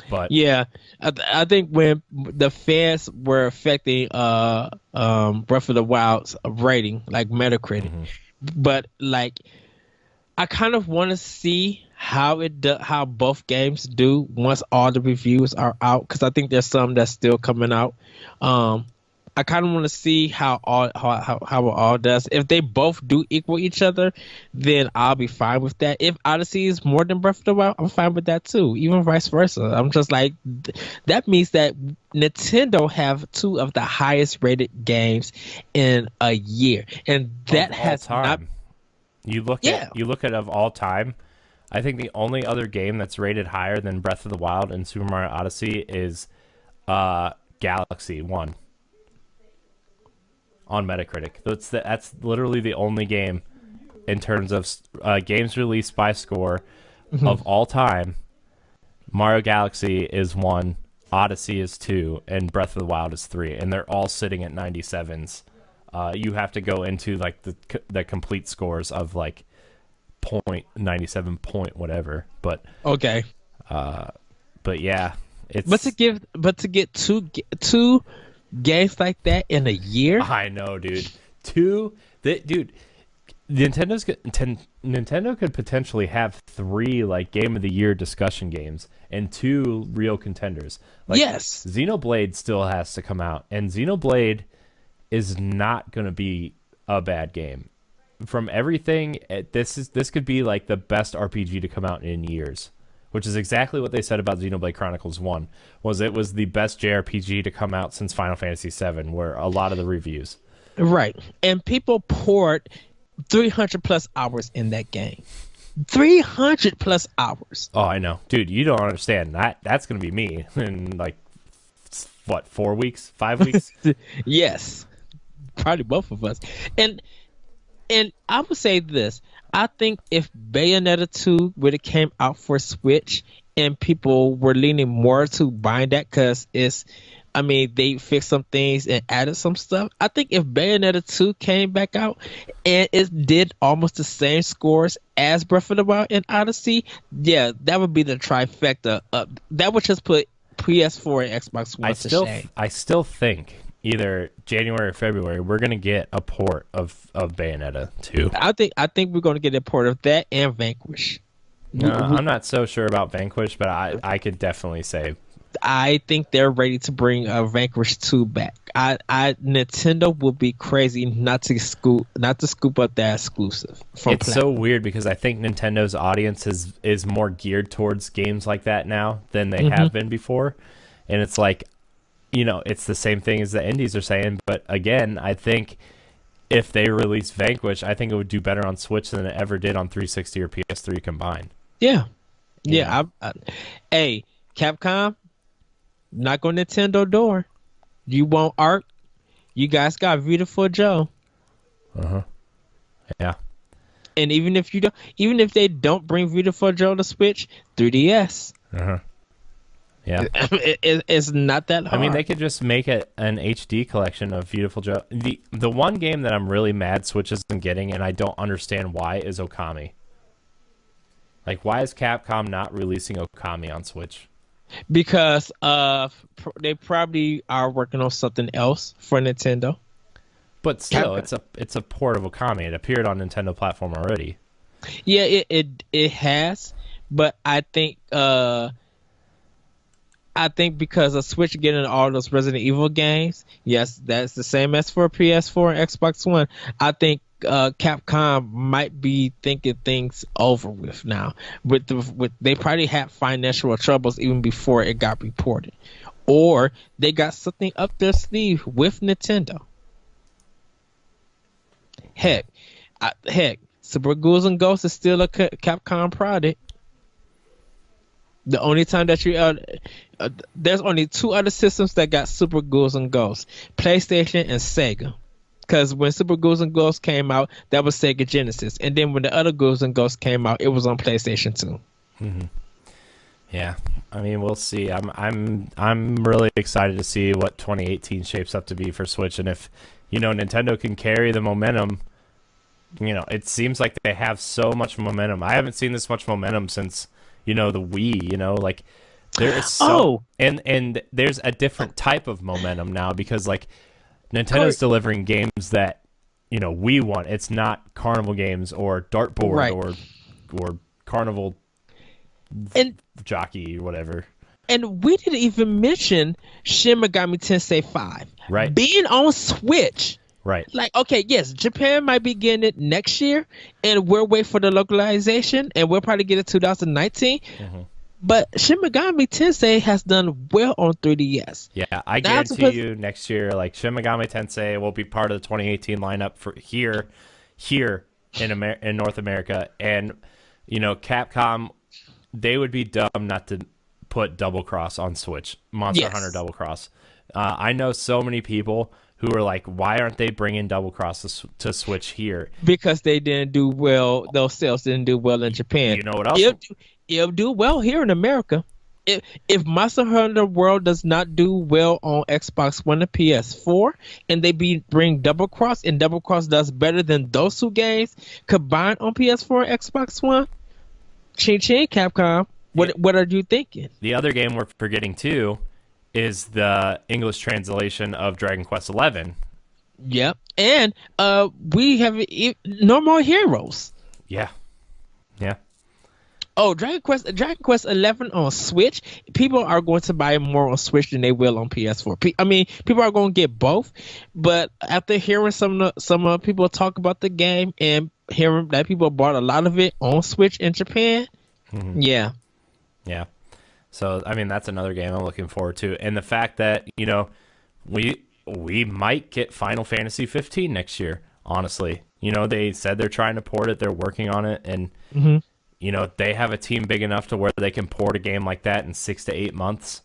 But yeah, I think when the fans were affecting Breath of the Wild's rating, like Metacritic, but like I kind of want to see how both games do once all the reviews are out, because I think there's some that's still coming out. I kind of want to see how it all does. If they both do equal each other, then I'll be fine with that. If Odyssey is more than Breath of the Wild, I'm fine with that too. Even vice versa. I'm just like, that means that Nintendo have two of the highest rated games in a year, and that has not. You look at of all time. I think the only other game that's rated higher than Breath of the Wild and Super Mario Odyssey is Galaxy 1 on Metacritic. That's literally the only game in terms of games released by score of all time. Mario Galaxy is 1, Odyssey is 2, and Breath of the Wild is 3, and they're all sitting at 97s. You have to go into like the complete scores of like 0.97 point whatever, but okay. But yeah, it's to get two games like that in a year. I know, dude. Nintendo could potentially have 3 like Game of the Year discussion games and 2 real contenders. Like, yes, Xenoblade still has to come out, and Xenoblade is not going to be a bad game. from everything, this could be like the best RPG to come out in years, which is exactly what they said about Xenoblade Chronicles 1. It was the best JRPG to come out since Final Fantasy 7, were a lot of the reviews. Right. And people poured 300 plus hours in that game. 300 plus hours. Oh, I know. Dude, you don't understand. That's going to be me in like, what, 4 weeks? 5 weeks? Yes. Probably both of us. And I would say this. I think if Bayonetta 2 would have came out for Switch and people were leaning more to buying that because they fixed some things and added some stuff. I think if Bayonetta 2 came back out and it did almost the same scores as Breath of the Wild and Odyssey, yeah, that would be the trifecta. That would just put PS4 and Xbox One to shame. I still think either January or February we're gonna get a port of Bayonetta 2. I think we're gonna get a port of that and Vanquish. No, I'm not so sure about Vanquish, but I could definitely say I think they're ready to bring Vanquish 2 back. Nintendo would be crazy not to scoop up that exclusive. It's so weird because I think Nintendo's audience is more geared towards games like that now than they have been before, and it's like, it's the same thing as the indies are saying. But again, I think if they release Vanquish, I think it would do better on Switch than it ever did on 360 or PS3 combined. Yeah. Hey, Capcom, knock on Nintendo door. You want art? You guys got Beautiful Joe. Yeah. And even if they don't bring Beautiful Joe to Switch, 3DS. Yeah. It's not that hard. I mean, they could just make it an HD collection of Beautiful Joe. The one game that I'm really mad Switch isn't getting, and I don't understand why, is Okami. Like, why is Capcom not releasing Okami on Switch? Because they probably are working on something else for Nintendo. But still, it's a port of Okami. It appeared on Nintendo platform already. Yeah, it has, but I think because of Switch getting all those Resident Evil games, yes, that's the same as for PS4 and Xbox One. I think Capcom might be thinking things over with now. They probably had financial troubles even before it got reported, or they got something up their sleeve with Nintendo. Heck, Super Ghouls and Ghosts is still a Capcom product. The only time that there's only 2 other systems that got Super Ghouls and Ghosts: PlayStation and Sega. Because when Super Ghouls and Ghosts came out, that was Sega Genesis, and then when the other Ghouls and Ghosts came out, it was on PlayStation 2. Yeah, I mean, we'll see. I'm really excited to see what 2018 shapes up to be for Switch, and if Nintendo can carry the momentum. It seems like they have so much momentum. I haven't seen this much momentum since the Wii. Like there is and there's a different type of momentum now because like Nintendo's delivering games that we want. It's not Carnival games or Dartboard or Carnival and Jockey or whatever. And we didn't even mention Shin Megami Tensei 5 being on Switch. Right. Like, okay, yes, Japan might be getting it next year, and we'll wait for the localization, and we'll probably get it 2019. But Shin Megami Tensei has done well on 3DS. Yeah, I guarantee you next year, like Shin Megami Tensei will be part of the 2018 lineup for here in North America, and Capcom, they would be dumb not to put Double Cross on Switch, Monster Hunter Double Cross. I know so many people who are like, why aren't they bringing Double Cross to Switch here? Because they didn't do well. Those sales didn't do well in Japan. You know what else? It'll do well here in America. If Monster Hunter World does not do well on Xbox One and PS4, and they bring Double Cross, and Double Cross does better than those 2 games combined on PS4 and Xbox One, ching ching, Capcom. What are you thinking? The other game we're forgetting too is the English translation of Dragon Quest XI. Yep, and we have No More Heroes. Yeah. Oh, Dragon Quest 11 on Switch. People are going to buy more on Switch than they will on PS4. I mean, people are going to get both. But after hearing some people talk about the game and hearing that people bought a lot of it on Switch in Japan, yeah. Yeah. So, I mean, that's another game I'm looking forward to. And the fact that, we might get Final Fantasy 15 next year, honestly. They said they're trying to port it. They're working on it. And, they have a team big enough to where they can port a game like that in 6 to 8 months,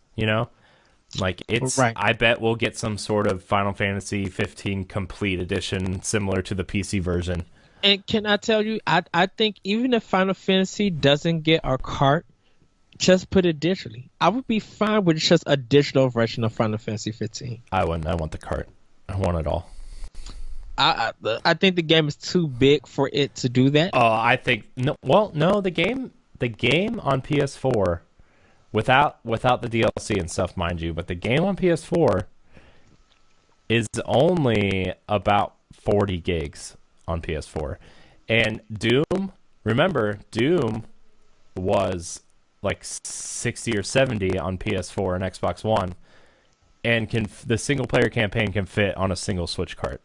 Like, it's, right. I bet we'll get some sort of Final Fantasy 15 complete edition similar to the PC version. And can I tell you, I think even if Final Fantasy doesn't get our cart, just put it digitally. I would be fine with just a digital version of Final Fantasy 15. I wouldn't. I want the cart. I want it all. I think the game is too big for it to do that. Oh, I think no. Well, no. The game on PS4, without the DLC and stuff, mind you, but the game on PS4 is only about 40 gigs on PS4, and Doom. Remember, Doom was like 60 or 70 on PS4 and Xbox One, and the single player campaign can fit on a single Switch cart.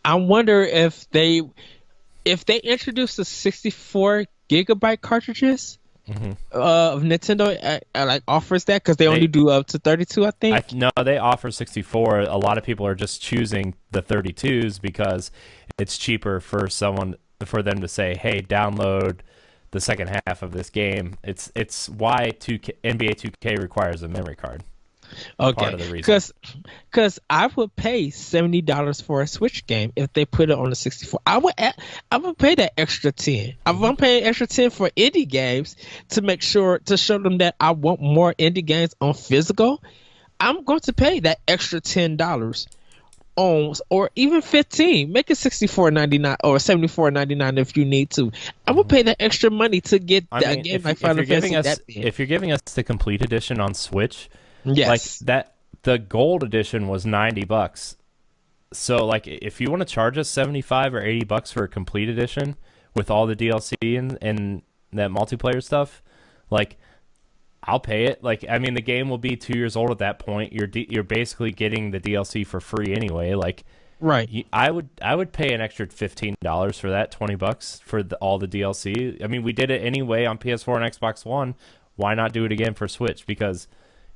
I wonder if they introduce the 64 gigabyte cartridges of Nintendo like offers that, because they only do up to 32, I think. No, they offer 64. A lot of people are just choosing the 32s because it's cheaper for them to say, hey, download the second half of this game. It's why NBA 2K requires a memory card. Okay, part of the reason. Because I would pay $70 for a Switch game if they put it on the 64. I would pay that extra 10. I'm paying extra 10 for indie games to show them that I want more indie games on physical. I'm going to pay that extra $10 on, or even 15. Make it $64.99 or $74.99 if you need to. I would pay that extra money to get that game like Final Fantasy. If you're giving us the complete edition on Switch. Yes. Like that, the gold edition was $90. So like, if you want to charge us $75 or $80 for a complete edition with all the DLC and that multiplayer stuff, like, I'll pay it. Like, I mean, the game will be 2 years old at that point. You're basically getting the DLC for free anyway. Like, right. I would pay an extra $15 for that, $20 for all the DLC. I mean, we did it anyway on PS4 and Xbox One. Why not do it again for Switch? Because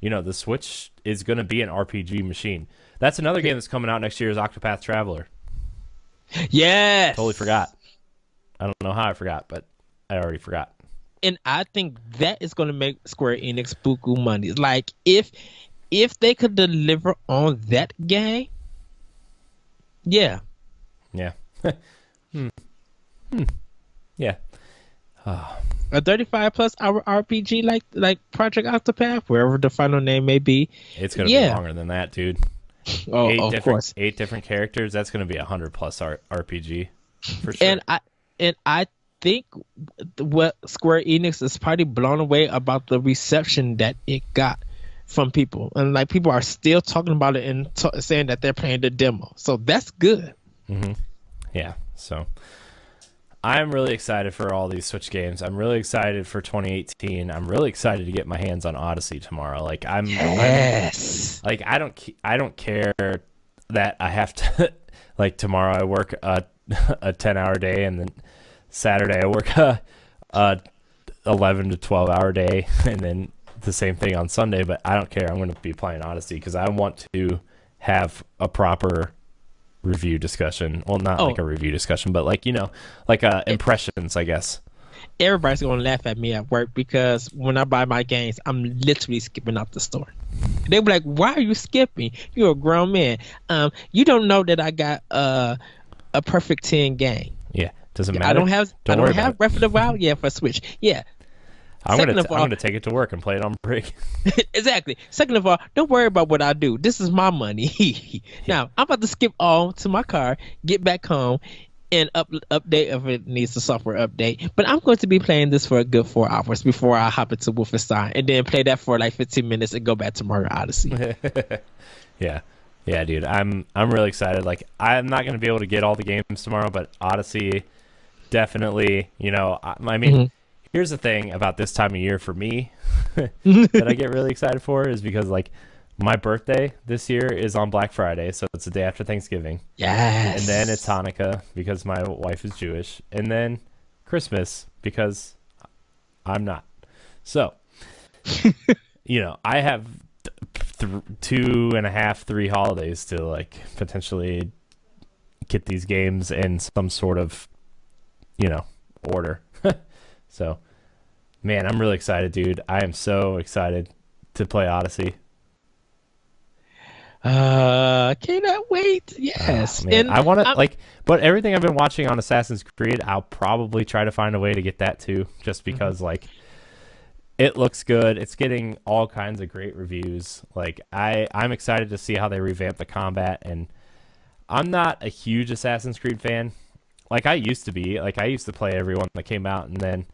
the Switch is going to be an RPG machine. That's another game that's coming out next year is Octopath Traveler. Yes. Totally forgot. I don't know how I forgot, but I already forgot. And I think that is going to make Square Enix buku money. Like, if they could deliver on that game, yeah. Yeah. Yeah. A 35+ hour RPG like Project Octopath, wherever the final name may be. It's going to be longer than that, dude. Oh, of course. 8 different characters. That's going to be a 100+ RPG for sure. And I think what Square Enix is probably blown away about the reception that it got from people, and like people are still talking about it and saying that they're playing the demo. So that's good. Yeah. So I'm really excited for all these Switch games. I'm really excited for 2018. I'm really excited to get my hands on Odyssey tomorrow. Like I don't care that I have to like tomorrow I work a 10-hour day, and then Saturday I work a 11 to 12-hour day, and then the same thing on Sunday. But I don't care. I'm going to be playing Odyssey because I want to have a proper review discussion. Well, not like a review discussion, but like impressions, I guess. Everybody's gonna laugh at me at work because when I buy my games, I'm literally skipping out the store. They'll be like, "Why are you skipping? You're a grown man. You don't know that I got a perfect 10 game." Yeah, doesn't matter. I don't have Breath of the Wild yet for Switch. Yeah. I'm gonna take it to work and play it on break. Exactly. Second of all, don't worry about what I do. This is my money. Now I'm about to skip all to my car, get back home, and update if it needs a software update. But I'm going to be playing this for a good 4 hours before I hop into Wolfenstein, and then play that for like 15 minutes and go back to Mario Odyssey. Yeah, dude. I'm really excited. Like, I'm not gonna be able to get all the games tomorrow, but Odyssey, definitely. I mean. here's the thing about this time of year for me that I get really excited for is because like my birthday this year is on Black Friday, so it's the day after Thanksgiving. Yes. And then it's Hanukkah because my wife is Jewish, and then Christmas because I'm not. So, I have 2.5, 3 holidays to like potentially get these games in some sort of, order. So, man, I'm really excited, dude. I am so excited to play Odyssey. Cannot wait. Yes. Man, I want to but everything I've been watching on Assassin's Creed, I'll probably try to find a way to get that too, just because it looks good. It's getting all kinds of great reviews. Like I'm excited to see how they revamp the combat, and I'm not a huge Assassin's Creed fan. Like I used to be. Like I used to play every one that came out, and then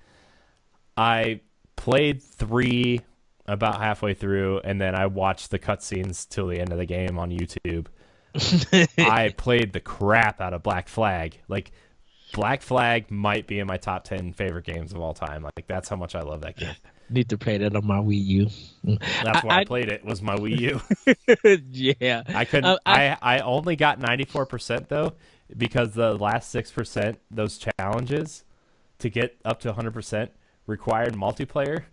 I played 3 about halfway through, and then I watched the cutscenes till the end of the game on YouTube. I played the crap out of Black Flag. Like Black Flag might be in my top 10 favorite games of all time. Like that's how much I love that game. Need to play that on my Wii U. That's why I played it, was my Wii U. Yeah. I couldn't I only got 94% though, because the last 6%, those challenges to get up to 100% required multiplayer.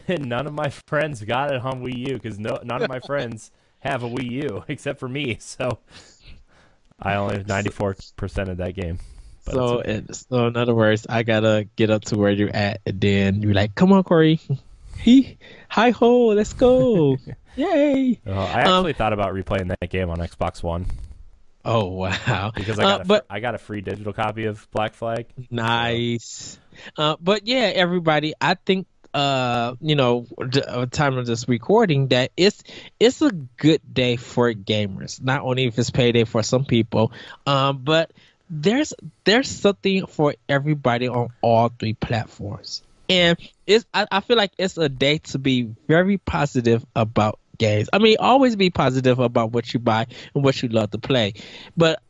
And none of my friends got it on Wii U because none of my friends have a Wii U except for me. So I only have 94% of that game. So in other words, I gotta get up to where you're at, and then you're like, "Come on, Corey, hi ho, let's go, yay!" I actually thought about replaying that game on Xbox One. Oh wow! Because I got a free digital copy of Black Flag. Nice. So. But yeah, everybody, I think. Time of this recording, that it's a good day for gamers. Not only if it's payday for some people, but there's something for everybody on all 3 platforms, and I feel like it's a day to be very positive about games. I mean, always be positive about what you buy and what you love to play, but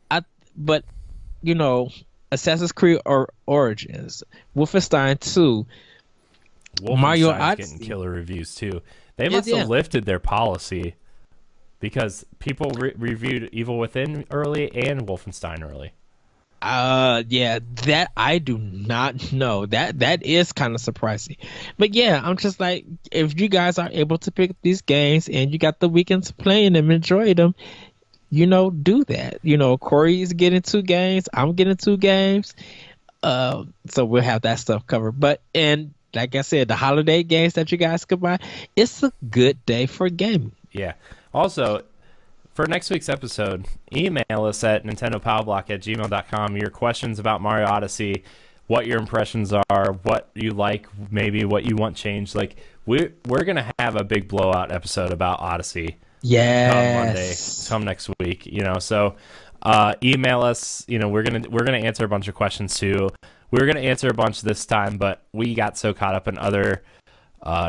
Assassin's Creed Origins, Wolfenstein 2. Mario Odyssey getting killer reviews too. They must have lifted their policy because people reviewed Evil Within early and Wolfenstein early. Yeah, that I do not know. That is kind of surprising. But yeah, I'm just like, if you guys are able to pick up these games and you got the weekend to play them, enjoy them, do that. Corey's getting 2 games. I'm getting 2 games. So we'll have that stuff covered. And like I said, the holiday games that you guys could buy, it's a good day for gaming. Yeah. Also, for next week's episode, email us at nintendopowblock@gmail.com your questions about Mario Odyssey, what your impressions are, what you like, maybe what you want changed. Like we're gonna have a big blowout episode about Odyssey. Yes. Come next week. So email us. We're gonna answer a bunch of questions too. We were going to answer a bunch this time, but we got so caught up in other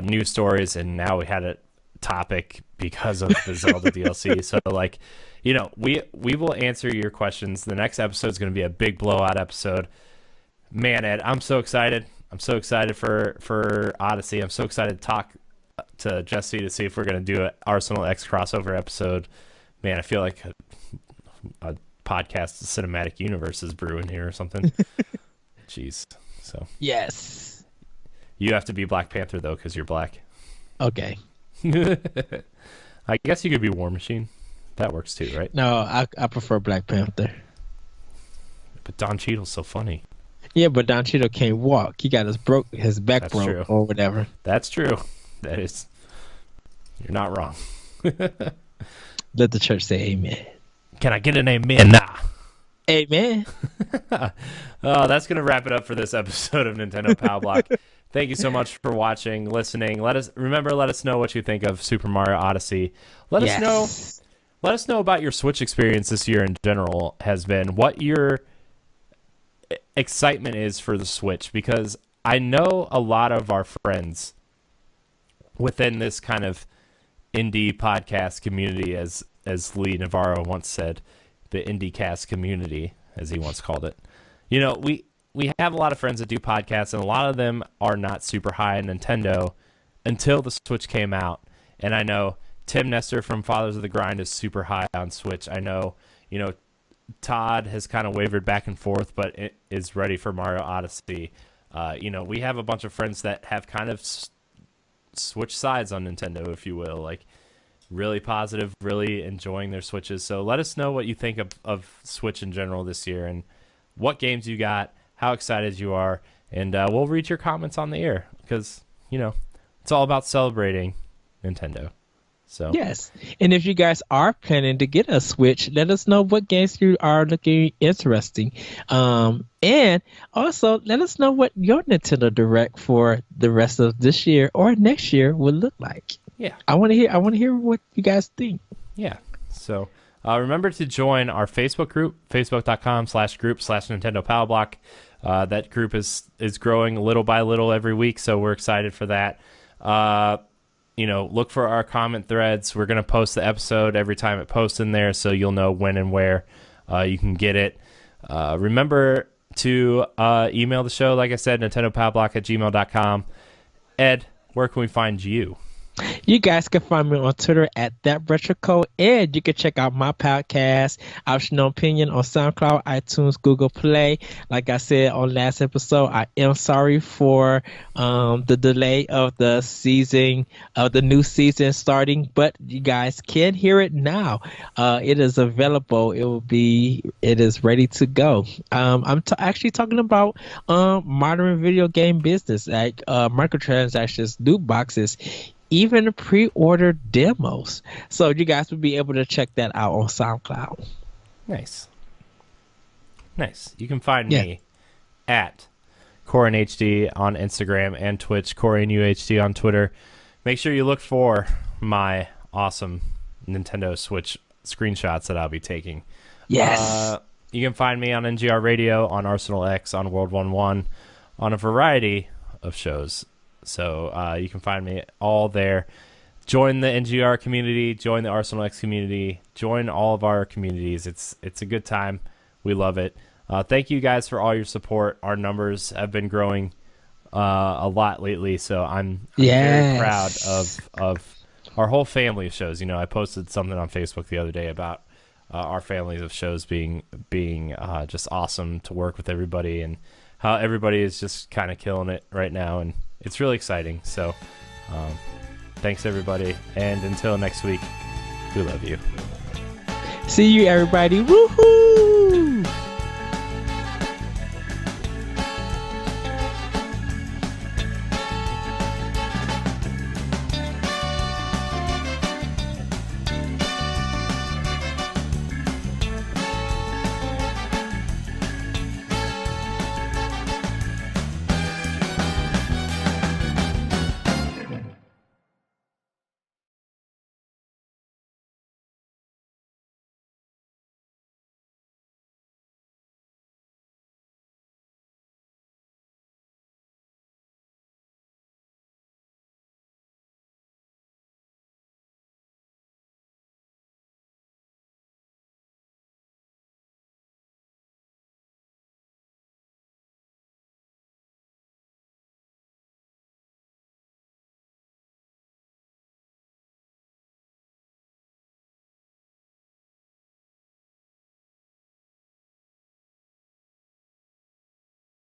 news stories, and now we had a topic because of the Zelda DLC. So, we will answer your questions. The next episode is going to be a big blowout episode. Man, Ed, I'm so excited. I'm so excited for Odyssey. I'm so excited to talk to Jesse to see if we're going to do an Arsenal X crossover episode. Man, I feel like a podcast cinematic universe is brewing here or something. Jeez. So yes, you have to be Black Panther though, because you're black. Okay. I guess you could be War Machine. That works too, right? No, I prefer Black Panther. But Don Cheadle's so funny. Yeah, but Don Cheadle can't walk. He got his back That's broke true. Or whatever. That's true. That is. You're not wrong. Let the church say amen. Can I get an amen? Nah. Amen. Oh, that's going to wrap it up for this episode of Nintendo Pow Block. Thank you so much for watching, listening. Let us know what you think of Super Mario Odyssey. Let us know about your Switch experience this year in general has been, what your excitement is for the Switch, because I know a lot of our friends within this kind of indie podcast community, as Lee Navarro once said, the IndieCast community, as he once called it. we have a lot of friends that do podcasts, and a lot of them are not super high on Nintendo until the Switch came out. And I know Tim Nestor from Fathers of the Grind is super high on Switch. I know, Todd has kind of wavered back and forth, but it is ready for Mario Odyssey. We have a bunch of friends that have kind of switched sides on Nintendo, if you will, like really positive, really enjoying their Switches. So let us know what you think of Switch in general this year and what games you got, how excited you are, and we'll read your comments on the air because, it's all about celebrating Nintendo. So yes, and if you guys are planning to get a Switch, let us know what games you are looking interesting, and also let us know what your Nintendo Direct for the rest of this year or next year would look like. Yeah, I want to hear what you guys think. Yeah, so remember to join our Facebook group, facebook.com/group/Nintendo Pow Block. That group is growing little by little every week, so we're excited for that. Look for our comment threads. We're going to post the episode every time it posts in there, so you'll know when and where you can get it. Remember to email the show, like I said, nintendopowblock@gmail.com. Ed, where can we find you? You guys can find me on Twitter at ThatRetroCode, and you can check out my podcast, Optional Opinion, on SoundCloud, iTunes, Google Play. Like I said on last episode, I am sorry for the delay of the new season starting, but you guys can hear it now. It is available. It is ready to go. I'm actually talking about modern video game business, like microtransactions, loot boxes, even pre-order demos. So you guys will be able to check that out on SoundCloud. Nice. You can find me at CorinHD on Instagram and Twitch, CorinUHD on Twitter. Make sure you look for my awesome Nintendo Switch screenshots that I'll be taking. Yes. You can find me on NGR Radio, on Arsenal X, on World 1-1, on a variety of shows. So you can find me all there. Join the NGR community, join the Arsenal X community, join all of our communities. It's a good time. We love it. Thank you guys for all your support. Our numbers have been growing a lot lately, so I'm very proud of our whole family of shows. I posted something on Facebook the other day about our families of shows being just awesome to work with everybody, and how everybody is just kind of killing it right now, and it's really exciting. So thanks everybody, and until next week, we love you. See you everybody. Woohoo!